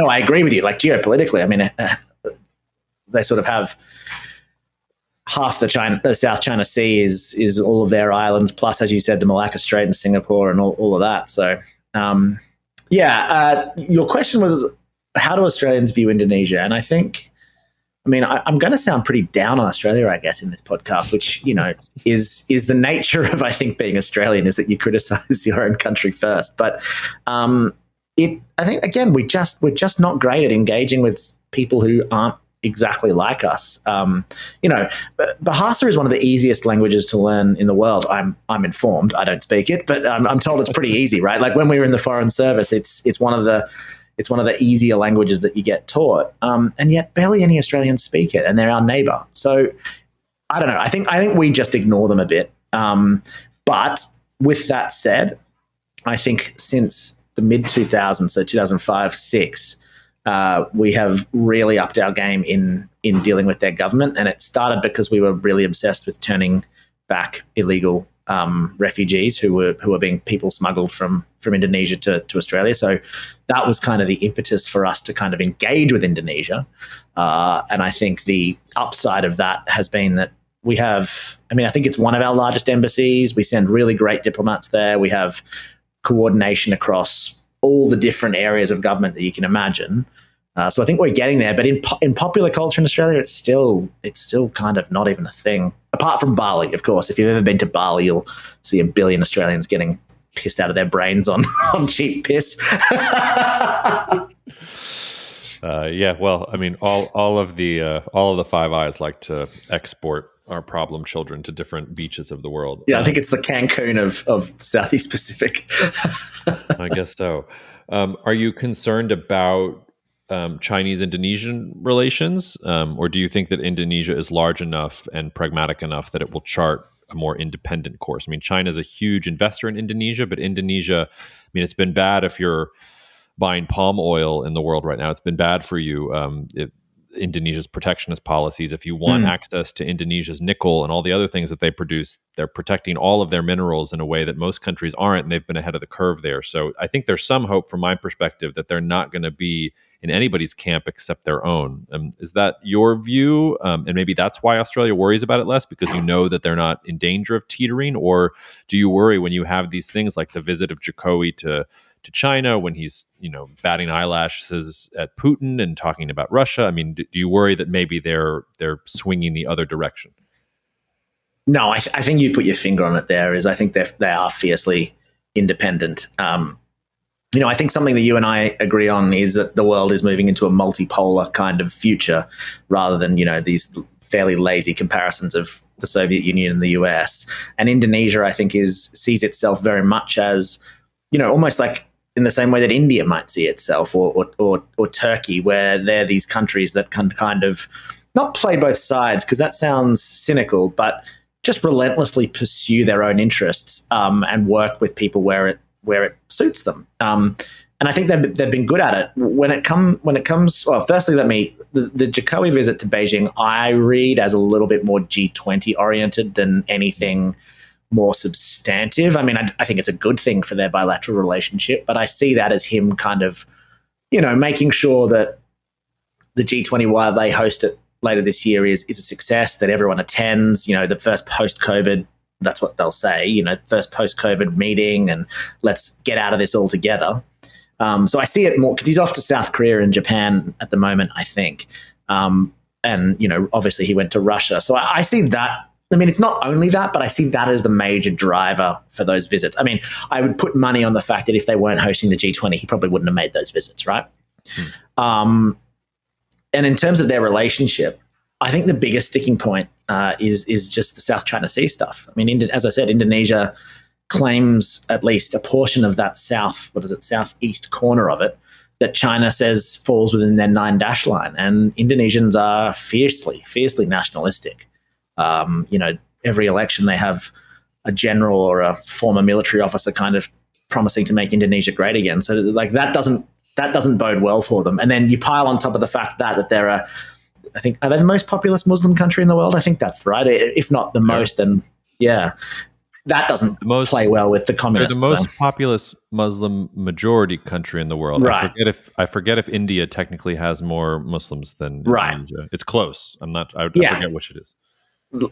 [SPEAKER 2] I agree with you. Like, geopolitically, I mean, they sort of have half the South China Sea is all of their islands, plus, as you said, the Malacca Strait and Singapore and all of that. So, your question was, how do Australians view Indonesia? And I think, I'm going to sound pretty down on Australia, I guess, in this podcast, which, is the nature of, I think, being Australian, is that you criticize your own country first. But I think, again, we're just not great at engaging with people who aren't exactly like us. Bahasa is one of the easiest languages to learn in the world. I'm informed. I don't speak it, but I'm told it's pretty easy, right? Like when we were in the Foreign Service, it's one of the easier languages that you get taught, and yet barely any Australians speak it, and they're our neighbour. So I don't know. I think we just ignore them a bit. But with that said, I think since the mid 2000s, so 2005-06, we have really upped our game in dealing with their government, and it started because we were really obsessed with turning back illegal refugees who were being people smuggled from Indonesia to Australia. So that was kind of the impetus for us to kind of engage with Indonesia. And I think the upside of that has been that we have, I think it's one of our largest embassies. We send really great diplomats there. We have coordination across all the different areas of government that you can imagine. So I think we're getting there, but in popular culture in Australia, it's still kind of not even a thing. Apart from Bali, of course. If you've ever been to Bali, you'll see a billion Australians getting pissed out of their brains on cheap piss.
[SPEAKER 1] Well, all of the Five Eyes like to export our problem children to different beaches of the world.
[SPEAKER 2] Yeah, I think it's the Cancun of Southeast Pacific.
[SPEAKER 1] I guess so. Are you concerned about Chinese-Indonesian relations, or do you think that Indonesia is large enough and pragmatic enough that it will chart a more independent course? China is a huge investor in Indonesia, but Indonesia, it's been bad if you're buying palm oil in the world right now. It's been bad for you. Indonesia's protectionist policies. If you want access to Indonesia's nickel and all the other things that they produce, they're protecting all of their minerals in a way that most countries aren't, and they've been ahead of the curve there. So I think there's some hope from my perspective that they're not going to be in anybody's camp except their own. Is that your view? And maybe that's why Australia worries about it less, because you know that they're not in danger of teetering? Or do you worry when you have these things like the visit of Jokowi to China, when he's batting eyelashes at Putin and talking about Russia? Do you worry that maybe they're swinging the other direction?
[SPEAKER 2] No, I think you put your finger on it there. I think they are fiercely independent. I think something that you and I agree on is that the world is moving into a multipolar kind of future, rather than these fairly lazy comparisons of the Soviet Union and the US. And Indonesia, I think, sees itself very much as almost like in the same way that India might see itself, or Turkey, where they're these countries that can kind of not play both sides, because that sounds cynical, but just relentlessly pursue their own interests and work with people where it suits them. And I think they've been good at it. When it comes, well, firstly, the Jokowi visit to Beijing, I read as a little bit more G20 oriented than anything more substantive. I mean, I think it's a good thing for their bilateral relationship, but I see that as him kind of, making sure that the G20, while they host it later this year, is a success, that everyone attends. The first post-COVID, that's what they'll say, first post-COVID meeting, and let's get out of this all together. So I see it more because he's off to South Korea and Japan at the moment, I think. And, obviously he went to Russia. So I see that. I mean, it's not only that, but I see that as the major driver for those visits. I mean, I would put money on the fact that if they weren't hosting the G20, he probably wouldn't have made those visits, right? And in terms of their relationship, I think the biggest sticking point is just the South China Sea stuff. I mean, as I said, Indonesia claims at least a portion of that southeast corner of it that China says falls within their 9-dash line. And Indonesians are fiercely nationalistic. Every election they have a general or a former military officer kind of promising to make Indonesia great again. So like that doesn't bode well for them. And then you pile on top of the fact that they're are they the most populous Muslim country in the world? I think that's right. If not the most, then yeah. That doesn't play well with the communists.
[SPEAKER 1] They're the most populous Muslim majority country in the world.
[SPEAKER 2] Right.
[SPEAKER 1] I forget if India technically has more Muslims than
[SPEAKER 2] right.
[SPEAKER 1] Indonesia. It's close. I forget which it is.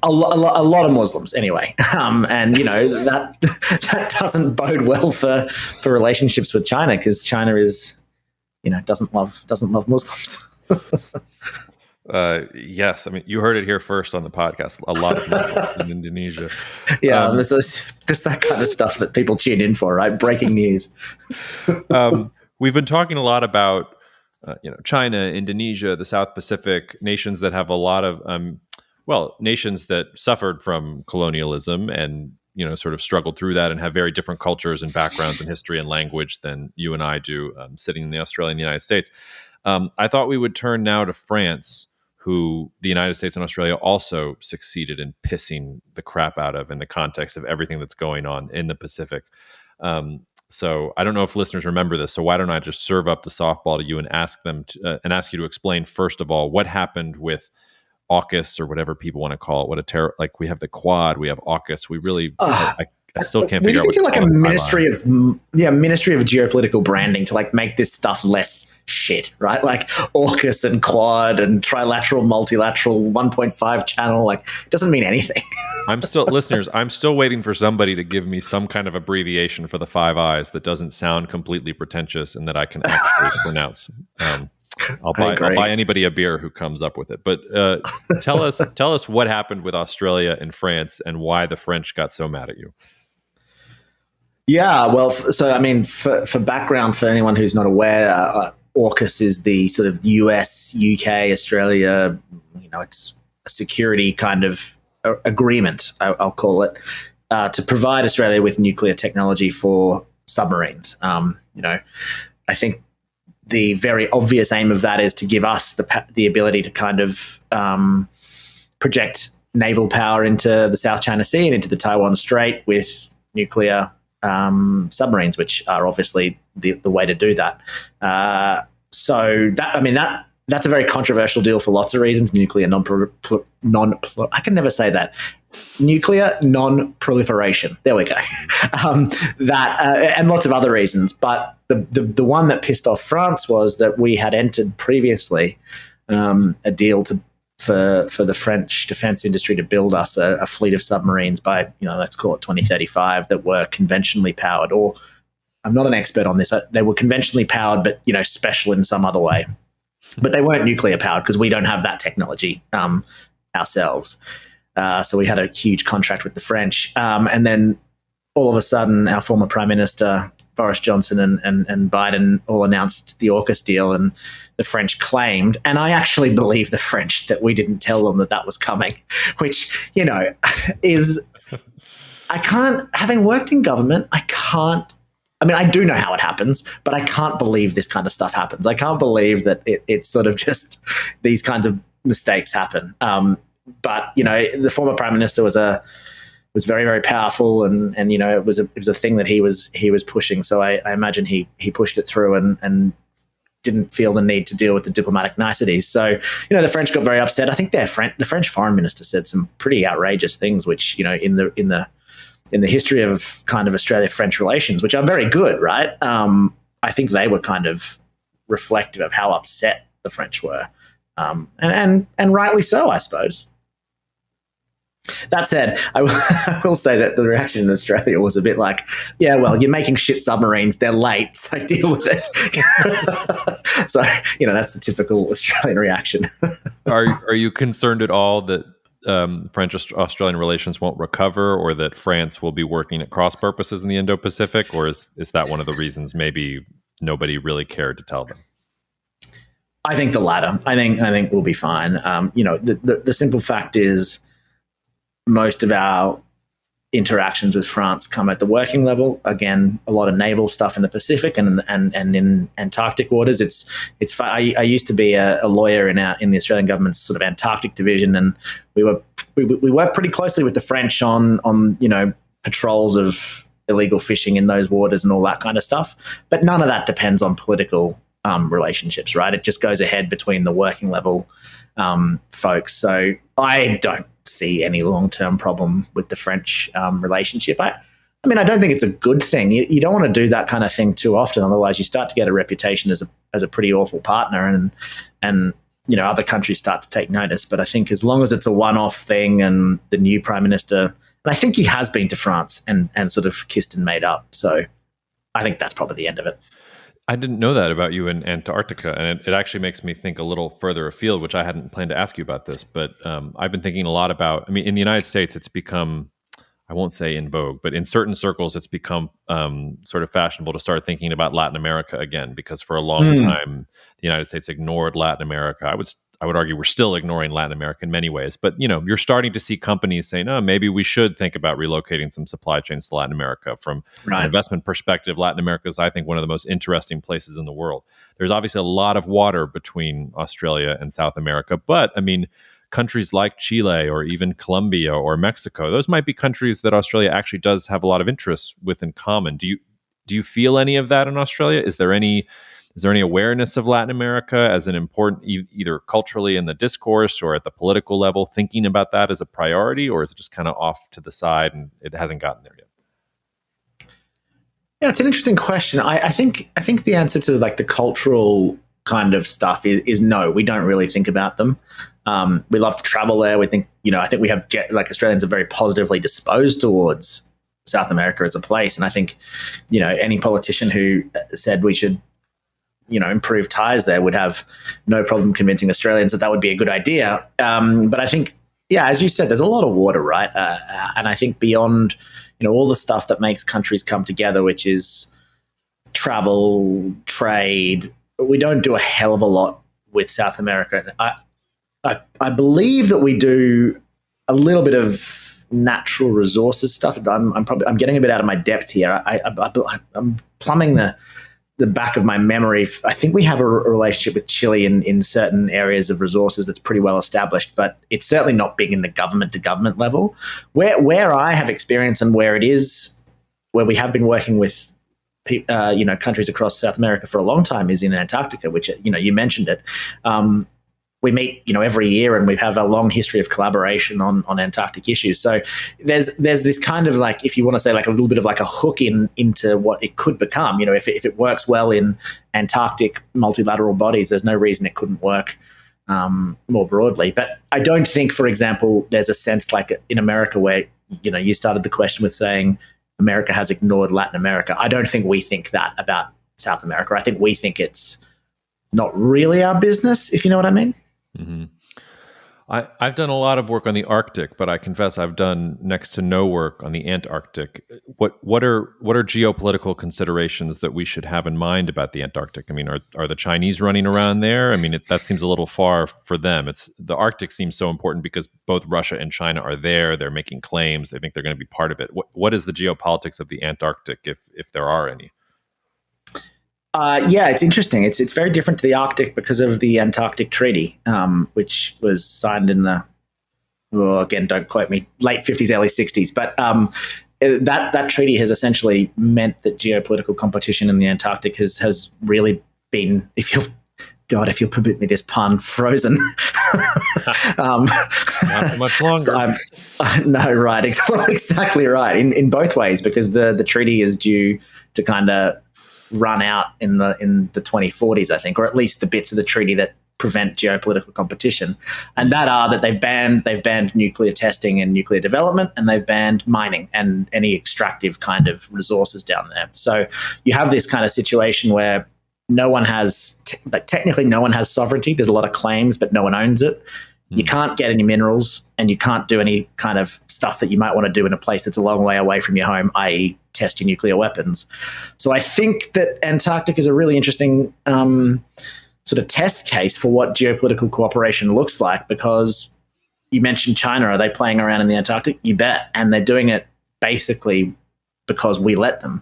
[SPEAKER 2] A lot of Muslims anyway. And that doesn't bode well for relationships with China, because China is, doesn't love Muslims.
[SPEAKER 1] Yes, I mean, you heard it here first on the podcast. A lot of Muslims in Indonesia.
[SPEAKER 2] Yeah, there's that kind of stuff that people tune in for, right? Breaking news.
[SPEAKER 1] We've been talking a lot about China, Indonesia, the South Pacific, nations that have a lot of nations that suffered from colonialism and sort of struggled through that and have very different cultures and backgrounds and history and language than you and I do, sitting in Australia and the United States. I thought we would turn now to France, who the United States and Australia also succeeded in pissing the crap out of in the context of everything that's going on in the Pacific. So I don't know if listeners remember this. So why don't I just serve up the softball to you and ask you to explain, first of all, what happened with AUKUS, or whatever people want to call it. We have the Quad, we have AUKUS. We really, I still can't figure out.
[SPEAKER 2] We just need like a ministry of geopolitical branding to make this stuff less shit, right? Like AUKUS and Quad and trilateral, multilateral, 1.5 channel, it doesn't mean anything.
[SPEAKER 1] I'm still waiting for somebody to give me some kind of abbreviation for the 5 eyes that doesn't sound completely pretentious and that I can actually pronounce. I'll buy anybody a beer who comes up with it. But tell us what happened with Australia and France and why the French got so mad at you.
[SPEAKER 2] Yeah, well, so I mean, for background, for anyone who's not aware, AUKUS is the sort of US, UK, Australia, it's a security kind of agreement, I'll call it, to provide Australia with nuclear technology for submarines. I think the very obvious aim of that is to give us the ability to kind of project naval power into the South China Sea and into the Taiwan Strait with nuclear submarines, which are obviously the way to do that. So that's a very controversial deal for lots of reasons. Nuclear I can never say that. Nuclear non-proliferation. There we go. And lots of other reasons. But the one that pissed off France was that we had entered previously a deal for the French defense industry to build us a fleet of submarines by, let's call it 2035, that were conventionally powered. Or I'm not an expert on this. They were conventionally powered, but, special in some other way. But they weren't nuclear powered because we don't have that technology ourselves. So we had a huge contract with the French. And then all of a sudden, our former Prime Minister, Boris Johnson and Biden all announced the AUKUS deal, and the French claimed, and I actually believe the French, that we didn't tell them that was coming, which, is, I can't, having worked in government, I do know how it happens, but I can't believe this kind of stuff happens. I can't believe that it's sort of just these kinds of mistakes happen. But, the former Prime Minister was was very, very powerful, and it was a thing that he was pushing. So I imagine he pushed it through and didn't feel the need to deal with the diplomatic niceties. So the French got very upset. I think the French foreign minister said some pretty outrageous things, which in the history of kind of Australia-French relations, which are very good, right? I think they were kind of reflective of how upset the French were, and rightly so, I suppose. That said, I will say that the reaction in Australia was a bit like, yeah, well, you're making shit submarines, they're late, so deal with it. So, that's the typical Australian reaction.
[SPEAKER 1] Are you concerned at all that French-Australian relations won't recover, or that France will be working at cross purposes in the Indo-Pacific, or is that one of the reasons maybe nobody really cared to tell them?
[SPEAKER 2] I think the latter. I think we'll be fine. The simple fact is, most of our interactions with France come at the working level. Again, a lot of naval stuff in the Pacific and in Antarctic waters. It's fun. I used to be a lawyer in the Australian government's sort of Antarctic division, and we worked pretty closely with the French on patrols of illegal fishing in those waters and all that kind of stuff. But none of that depends on political relationships, right? It just goes ahead between the working level folks. So I don't see any long-term problem with the French relationship. I mean, I don't think it's a good thing. You don't want to do that kind of thing too often, otherwise you start to get a reputation as a pretty awful partner, and other countries start to take notice. But I think as long as it's a one-off thing, and the new prime minister, and I think he has been to France and sort of kissed and made up. So I think that's probably the end of it.
[SPEAKER 1] I didn't know that about you in Antarctica, and it actually makes me think a little further afield, which I hadn't planned to ask you about this, but I've been thinking a lot about, I mean, in the United States, it's become, I won't say in vogue, but in certain circles, it's become sort of fashionable to start thinking about Latin America again, because for a long time, the United States ignored Latin America. I would argue we're still ignoring Latin America in many ways, but you're starting to see companies saying, "Oh, maybe we should think about relocating some supply chains to Latin America." From an investment perspective, Latin America is, I think, one of the most interesting places in the world. There's obviously a lot of water between Australia and South America, but I mean, countries like Chile or even Colombia or Mexico, those might be countries that Australia actually does have a lot of interests with in common. Do you feel any of that in Australia? Is there any awareness of Latin America as an important, either culturally in the discourse or at the political level, thinking about that as a priority, or is it just kind of off to the side and it hasn't gotten there yet?
[SPEAKER 2] Yeah, it's an interesting question. I think the answer to like the cultural kind of stuff is no, we don't really think about them. We love to travel there. We think, I think we have, like, Australians are very positively disposed towards South America as a place. And I think, any politician who said we should, improve ties there would have no problem convincing Australians that would be a good idea. But I think, as you said, there's a lot of water, right? And I think beyond, all the stuff that makes countries come together, which is travel, trade, we don't do a hell of a lot with South America. I believe that we do a little bit of natural resources stuff. I'm getting a bit out of my depth here. I'm plumbing the back of my memory. I think we have a relationship with Chile in certain areas of resources that's pretty well established, but it's certainly not big in the government to government level. Where I have experience and where we have been working with countries across South America for a long time is in Antarctica, which, you mentioned it. We meet, every year, and we have a long history of collaboration on Antarctic issues. So there's this kind of, like, if you want to say, like, a little bit of like a hook into what it could become. If it works well in Antarctic multilateral bodies, there's no reason it couldn't work more broadly. But I don't think, for example, there's a sense like in America where, you started the question with saying America has ignored Latin America. I don't think we think that about South America. I think we think it's not really our business, if you know what I mean.
[SPEAKER 1] Mm-hmm. I've done a lot of work on the Arctic, but I confess I've done next to no work on the Antarctic. What are geopolitical considerations that we should have in mind about the Antarctic? I mean, are the Chinese running around there? I mean, that seems a little far for them. The Arctic seems so important because both Russia and China are there. They're making claims. They think they're going to be part of it. What is the geopolitics of the Antarctic, if there are any?
[SPEAKER 2] It's interesting. It's very different to the Arctic because of the Antarctic Treaty, which was signed in the well, again, don't quote me, late 50s, early 60s. But that treaty has essentially meant that geopolitical competition in the Antarctic has really been, if you'll permit me this pun, frozen.
[SPEAKER 1] Not for much longer.
[SPEAKER 2] No, right. Exactly right. In both ways, because the treaty is due to kind of run out in the 2040s, I think, or at least the bits of the treaty that prevent geopolitical competition. And that they've banned nuclear testing and nuclear development, and they've banned mining and any extractive kind of resources down there. So you have this kind of situation where no one has, technically no one has sovereignty. There's a lot of claims, but no one owns it. You can't get any minerals, and you can't do any kind of stuff that you might want to do in a place that's a long way away from your home, i.e. test your nuclear weapons. So I think that Antarctic is a really interesting sort of test case for what geopolitical cooperation looks like, because you mentioned China. Are they playing around in the Antarctic? You bet. And they're doing it basically because we let them.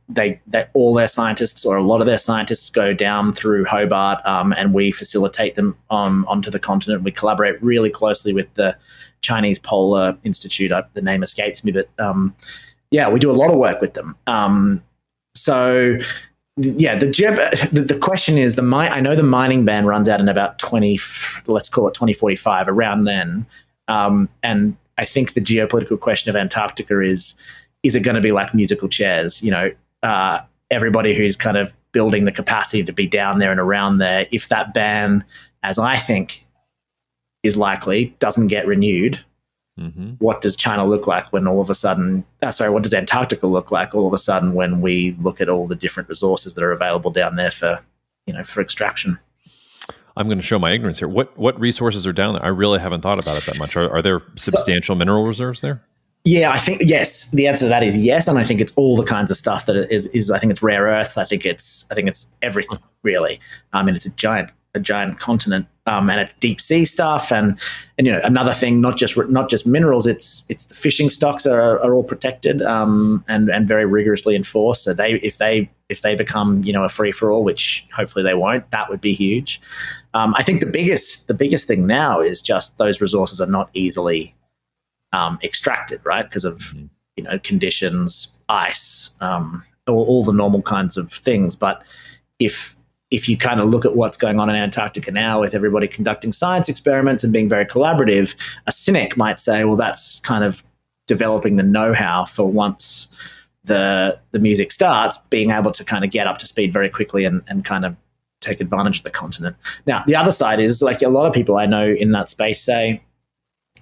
[SPEAKER 2] They all their scientists, or a lot of their scientists, go down through Hobart, and we facilitate them onto the continent. We collaborate really closely with the Chinese Polar Institute. The name escapes me, but we do a lot of work with them. The question is, I know the mining ban runs out in about 2045, around then. And I think the geopolitical question of Antarctica is it going to be like musical chairs? Everybody who's kind of building the capacity to be down there and around there, if that ban, as I think is likely, doesn't get renewed, what does China look like when all of a sudden, what does Antarctica look like all of a sudden when we look at all the different resources that are available down there for extraction?
[SPEAKER 1] I'm going to show my ignorance here. What resources are down there? I really haven't thought about it that much. Are there substantial mineral reserves there?
[SPEAKER 2] Yeah, I think yes. The answer to that is yes, and I think it's all the kinds of stuff that is. I think it's rare earths. I think it's everything really. It's a giant continent, and it's deep sea stuff, and another thing, not just minerals. It's the fishing stocks are all protected, and very rigorously enforced. So if they become a free for all, which hopefully they won't, that would be huge. I think the biggest thing now is just those resources are not easily extracted, right? Because of conditions, ice, all the normal kinds of things. But if you kind of look at what's going on in Antarctica now, with everybody conducting science experiments and being very collaborative, a cynic might say, well, that's kind of developing the know-how for once the music starts, being able to kind of get up to speed very quickly and kind of take advantage of the continent. Now, the other side is, like, a lot of people I know in that space say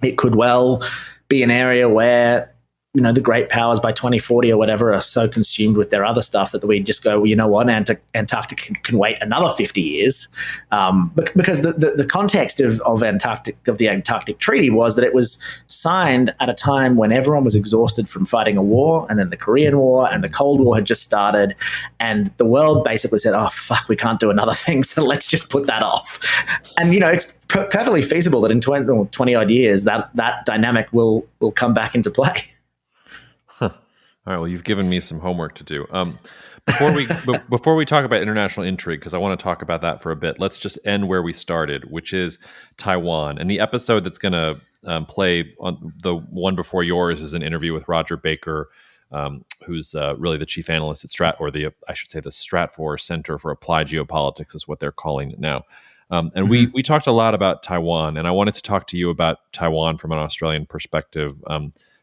[SPEAKER 2] it could well be an area where the great powers by 2040 or whatever are so consumed with their other stuff that we just go, well, you know what, Antarctica can wait another 50 years. Because the context of the Antarctic Treaty was that it was signed at a time when everyone was exhausted from fighting a war, and then the Korean War and the Cold War had just started, and the world basically said, oh, fuck, we can't do another thing, so let's just put that off. And, it's perfectly feasible that in 20 odd years that dynamic will come back into play.
[SPEAKER 1] All right. Well, you've given me some homework to do. Before we talk about international intrigue, because I want to talk about that for a bit, let's just end where we started, which is Taiwan. And the episode that's going to play on the one before yours is an interview with Roger Baker, who's really the chief analyst at the Stratfor Center for Applied Geopolitics is what they're calling it now. And we talked a lot about Taiwan, and I wanted to talk to you about Taiwan from an Australian perspective,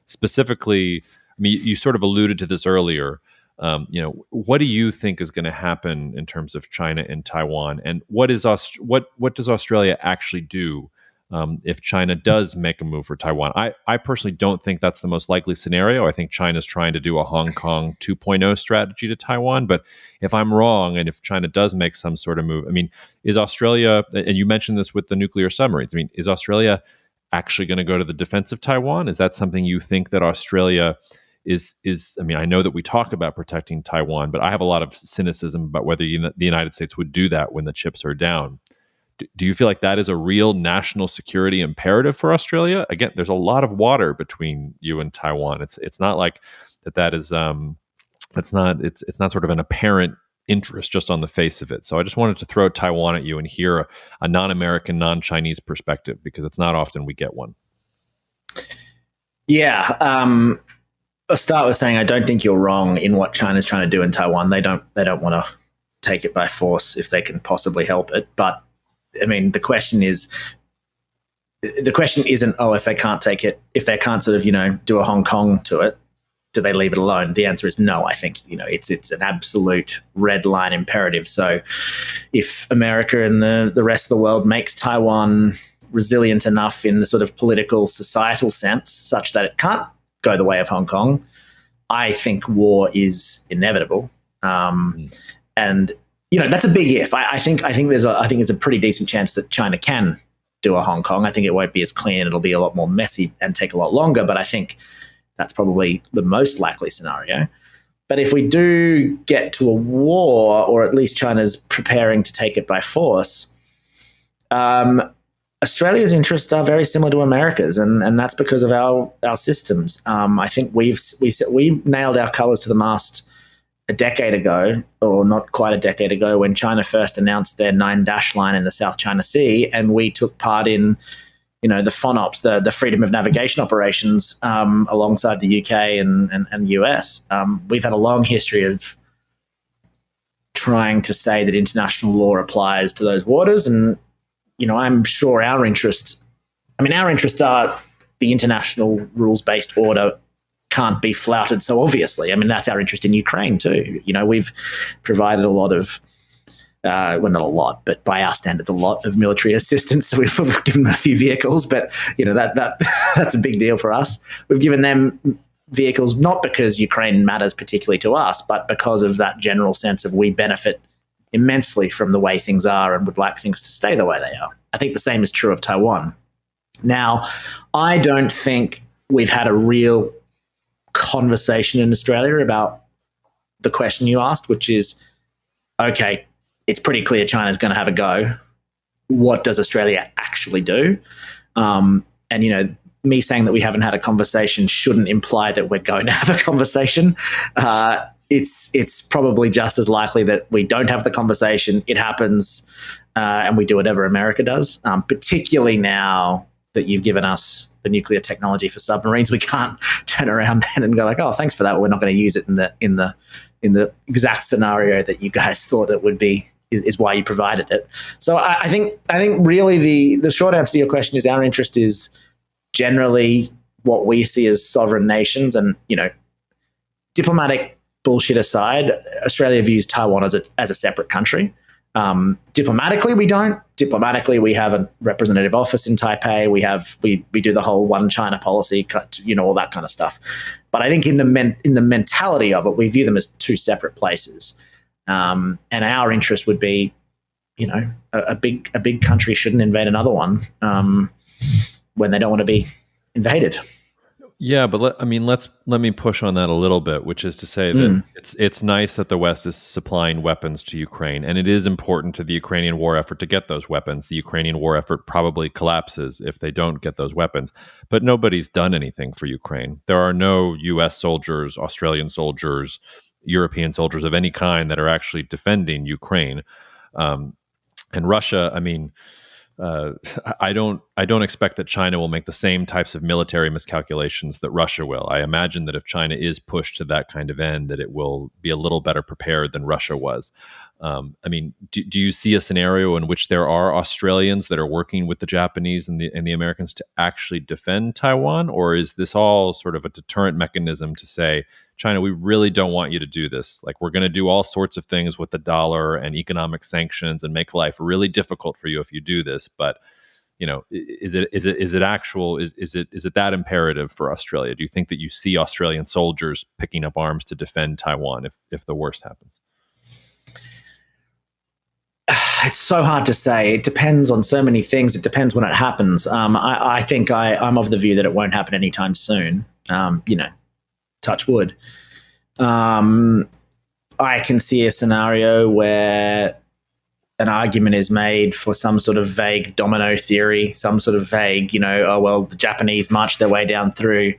[SPEAKER 1] specifically. I mean, you sort of alluded to this earlier. What do you think is going to happen in terms of China and Taiwan, and what does Australia actually do if China does make a move for Taiwan? I personally don't think that's the most likely scenario. I think China's trying to do a Hong Kong 2.0 strategy to Taiwan. But if I'm wrong, and if China does make some sort of move, I mean, is Australia, and you mentioned this with the nuclear submarines, I mean, is Australia actually going to go to the defense of Taiwan? Is that something you think that Australia is? I mean, I know that we talk about protecting Taiwan, but I have a lot of cynicism about whether the United States would do that when the chips are down. Do you feel like that is a real national security imperative for Australia? Again, there's a lot of water between you and Taiwan. It's not like that is it's not sort of an apparent interest just on the face of it. So I just wanted to throw Taiwan at you and hear a non-American, non-Chinese perspective, because it's not often we get one.
[SPEAKER 2] Yeah. I'll start with saying I don't think you're wrong in what China's trying to do in Taiwan. They don't want to take it by force if they can possibly help it. But I mean, the question isn't, if they can't take it, if they can't sort of, do a Hong Kong to it, do they leave it alone? The answer is no. I think, it's an absolute red line imperative. So if America and the rest of the world makes Taiwan resilient enough in the sort of political, societal sense such that it can't go the way of Hong Kong, I think war is inevitable. And that's a big if. I think there's a pretty decent chance that China can do a Hong Kong. I think it won't be as clean. It'll be a lot more messy and take a lot longer. But I think that's probably the most likely scenario. But if we do get to a war, or at least China's preparing to take it by force, Australia's interests are very similar to America's, and that's because of our systems. I think we nailed our colours to the mast a decade ago, or not quite a decade ago, when China first announced their 9-dash line in the South China Sea, and we took part in, the FONOPs, the freedom of navigation operations, alongside the UK and US. We've had a long history of trying to say that international law applies to those waters, and I'm sure our interests are the international rules-based order can't be flouted so obviously. I mean, that's our interest in Ukraine too. We've provided a lot of, well, not a lot, but by our standards, a lot of military assistance. So we've given them a few vehicles, but that's a big deal for us. We've given them vehicles not because Ukraine matters particularly to us, but because of that general sense of we benefit immensely from the way things are and would like things to stay the way they are. I think the same is true of Taiwan. Now, I don't think we've had a real conversation in Australia about the question you asked, which is, okay, it's pretty clear China's going to have a go. What does Australia actually do? Me saying that we haven't had a conversation shouldn't imply that we're going to have a conversation. It's probably just as likely that we don't have the conversation. It happens, and we do whatever America does, particularly now that you've given us the nuclear technology for submarines. We can't turn around then and go like, oh, thanks for that. We're not going to use it in the exact scenario that you guys thought it would be, is why you provided it. So I think really the short answer to your question is our interest is generally what we see as sovereign nations, and diplomatic bullshit aside, Australia views Taiwan as a separate country. Diplomatically, we don't. Diplomatically, we have a representative office in Taipei. We do the whole one China policy, all that kind of stuff. But I think in the mentality of it, we view them as two separate places. And our interest would be, a big country shouldn't invade another one when they don't want to be invaded.
[SPEAKER 1] Yeah, but let me push on that a little bit, which is to say that it's nice that the West is supplying weapons to Ukraine, and it is important to the Ukrainian war effort to get those weapons. The Ukrainian war effort probably collapses if they don't get those weapons, but nobody's done anything for Ukraine. There are no U.S. soldiers, Australian soldiers, European soldiers of any kind that are actually defending Ukraine. And Russia, I don't expect that China will make the same types of military miscalculations that Russia will. I imagine that if China is pushed to that kind of end, that it will be a little better prepared than Russia was. Do you see a scenario in which there are Australians that are working with the Japanese and the Americans to actually defend Taiwan, or is this all sort of a deterrent mechanism to say, China, we really don't want you to do this. Like, we're going to do all sorts of things with the dollar and economic sanctions and make life really difficult for you if you do this. But is it that imperative for Australia? Do you think that you see Australian soldiers picking up arms to defend Taiwan if the worst happens?
[SPEAKER 2] It's so hard to say. It depends on so many things. It depends when it happens. I think I'm of the view that it won't happen anytime soon. Touch wood. I can see a scenario where an argument is made for some sort of vague domino theory, some sort of vague, the Japanese marched their way down through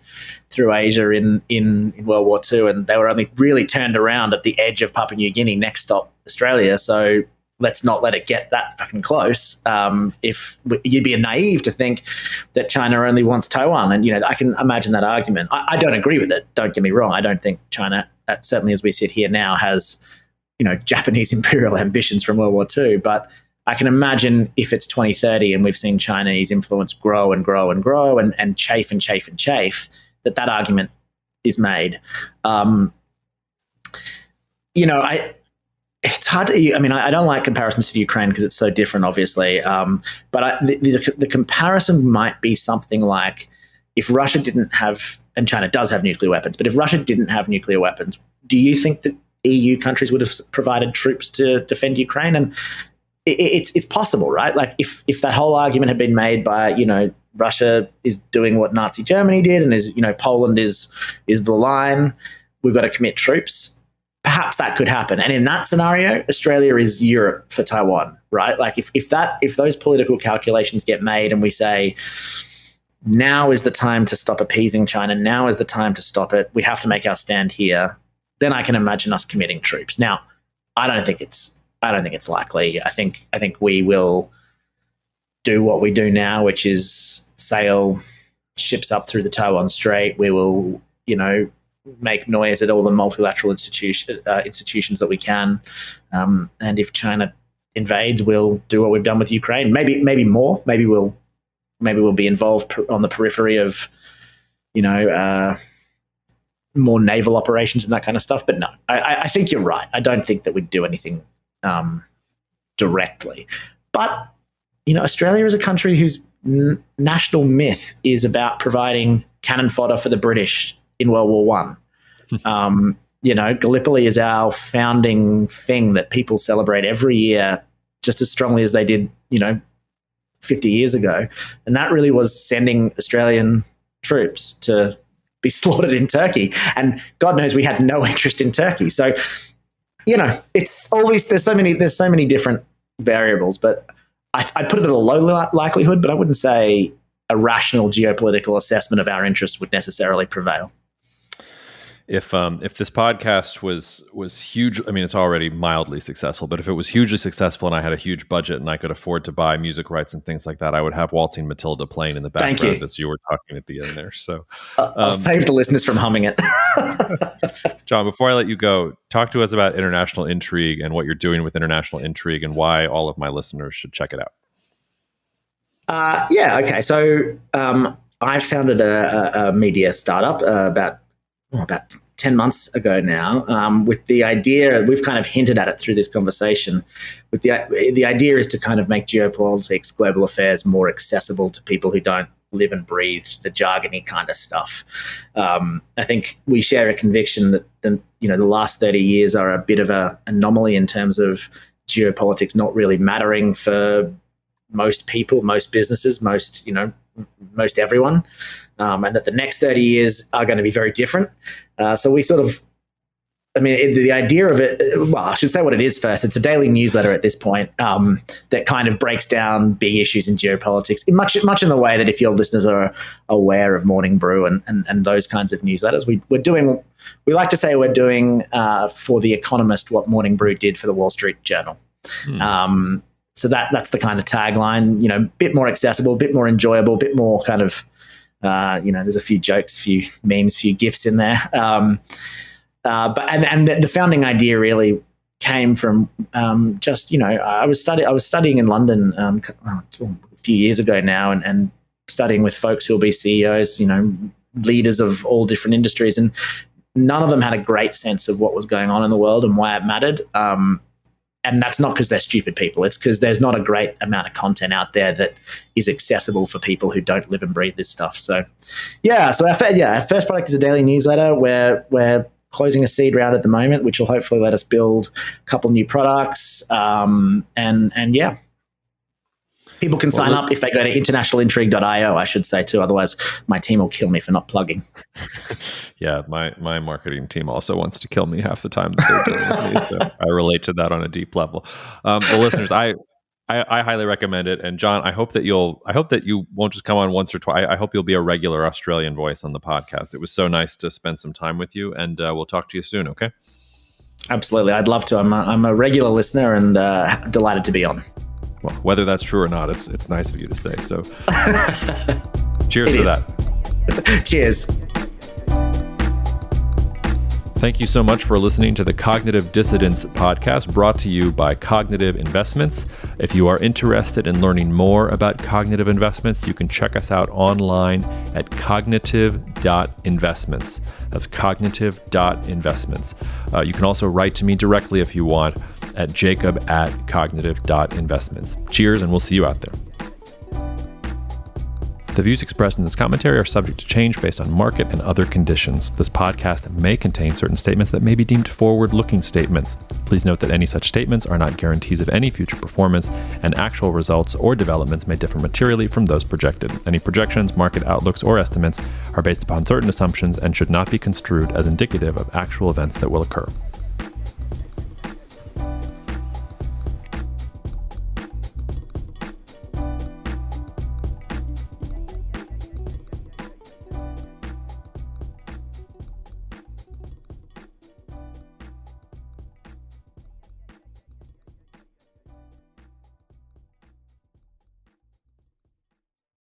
[SPEAKER 2] Asia in World War II, and they were only really turned around at the edge of Papua New Guinea, next stop Australia. So let's not let it get that fucking close. If you'd be naive to think that China only wants Taiwan, and I can imagine that argument. I don't agree with it. Don't get me wrong. I don't think China, certainly as we sit here now, has Japanese imperial ambitions from World War II. But I can imagine if it's 2030 and we've seen Chinese influence grow and grow and grow and chafe and chafe and chafe, that argument is made. It's hard to, I don't like comparisons to Ukraine because it's so different, obviously. But the comparison might be something like if Russia didn't have, and China does have nuclear weapons, but if Russia didn't have nuclear weapons, do you think that EU countries would have provided troops to defend Ukraine? And it's possible, right? Like if that whole argument had been made by, Russia is doing what Nazi Germany did and is, Poland is the line, we've got to commit troops. Perhaps that could happen. And in that scenario, Australia is Europe for Taiwan, right? Like if those political calculations get made and we say, now is the time to stop appeasing China, now is the time to stop it, we have to make our stand here, then I can imagine us committing troops. Now, I don't think it's likely. I think we will do what we do now, which is sail ships up through the Taiwan Strait. We will, make noise at all the multilateral institutions that we can. And if China invades, we'll do what we've done with Ukraine. Maybe more. Maybe we'll be involved on the periphery of, more naval operations and that kind of stuff. But no, I think you're right. I don't think that we'd do anything directly. But, Australia is a country whose national myth is about providing cannon fodder for the British in World War One. Gallipoli is our founding thing that people celebrate every year just as strongly as they did, 50 years ago. And that really was sending Australian troops to be slaughtered in Turkey. And God knows we had no interest in Turkey. So, it's all these, there's so many different variables, but I'd put it at a low likelihood, but I wouldn't say a rational geopolitical assessment of our interests would necessarily prevail.
[SPEAKER 1] If this podcast was huge, it's already mildly successful, but if it was hugely successful and I had a huge budget and I could afford to buy music rights and things like that, I would have Waltzing Matilda playing in the background as you were talking at the end there. So
[SPEAKER 2] I'll save the listeners from humming it.
[SPEAKER 1] John, before I let you go, talk to us about International Intrigue and what you're doing with International Intrigue and why all of my listeners should check it out.
[SPEAKER 2] Okay. So I founded a media startup about 10 months ago now, with the idea, we've kind of hinted at it through this conversation, with the idea is to kind of make geopolitics, global affairs more accessible to people who don't live and breathe the jargony kind of stuff. I think we share a conviction that the last 30 years are a bit of an anomaly in terms of geopolitics not really mattering for most people, most businesses, most everyone. And that the next 30 years are going to be very different. So we sort of, the idea of it, well, I should say what it is first. It's a daily newsletter at this point that kind of breaks down big issues in geopolitics, much in the way that if your listeners are aware of Morning Brew and those kinds of newsletters, we like to say we're doing for The Economist what Morning Brew did for the Wall Street Journal. So that's the kind of tagline, bit more accessible, bit more enjoyable, bit more kind of, there's a few jokes, few memes, few GIFs in there. But the founding idea really came from I was studying in London a few years ago now and studying with folks who will be CEOs, leaders of all different industries. And none of them had a great sense of what was going on in the world and why it mattered. And that's not because they're stupid people. It's because there's not a great amount of content out there that is accessible for people who don't live and breathe this stuff. So, our first product is a daily newsletter where we're closing a seed round at the moment, which will hopefully let us build a couple new products. People can sign up if they go to internationalintrigue.io, I should say too. Otherwise, my team will kill me for not plugging.
[SPEAKER 1] Yeah, my marketing team also wants to kill me half the time that they're dealing with me. So I relate to that on a deep level. Well, listeners, I highly recommend it. And John, I hope that you won't just come on once or twice. I hope you'll be a regular Australian voice on the podcast. It was so nice to spend some time with you, and we'll talk to you soon. Okay.
[SPEAKER 2] Absolutely. I'd love to. I'm a regular listener and delighted to be on.
[SPEAKER 1] Well, whether that's true or not, it's nice of you to say. So cheers to that.
[SPEAKER 2] Cheers.
[SPEAKER 1] Thank you so much for listening to the Cognitive Dissidence podcast, brought to you by Cognitive Investments. If you are interested in learning more about cognitive investments, you can check us out online at cognitive.investments. That's cognitive.investments. You can also write to me directly if you want at jacob@cognitive.investments. Cheers, and we'll see you out there. The views expressed in this commentary are subject to change based on market and other conditions. This podcast may contain certain statements that may be deemed forward-looking statements. Please note that any such statements are not guarantees of any future performance, and actual results or developments may differ materially from those projected. Any projections, market outlooks, or estimates are based upon certain assumptions and should not be construed as indicative of actual events that will occur.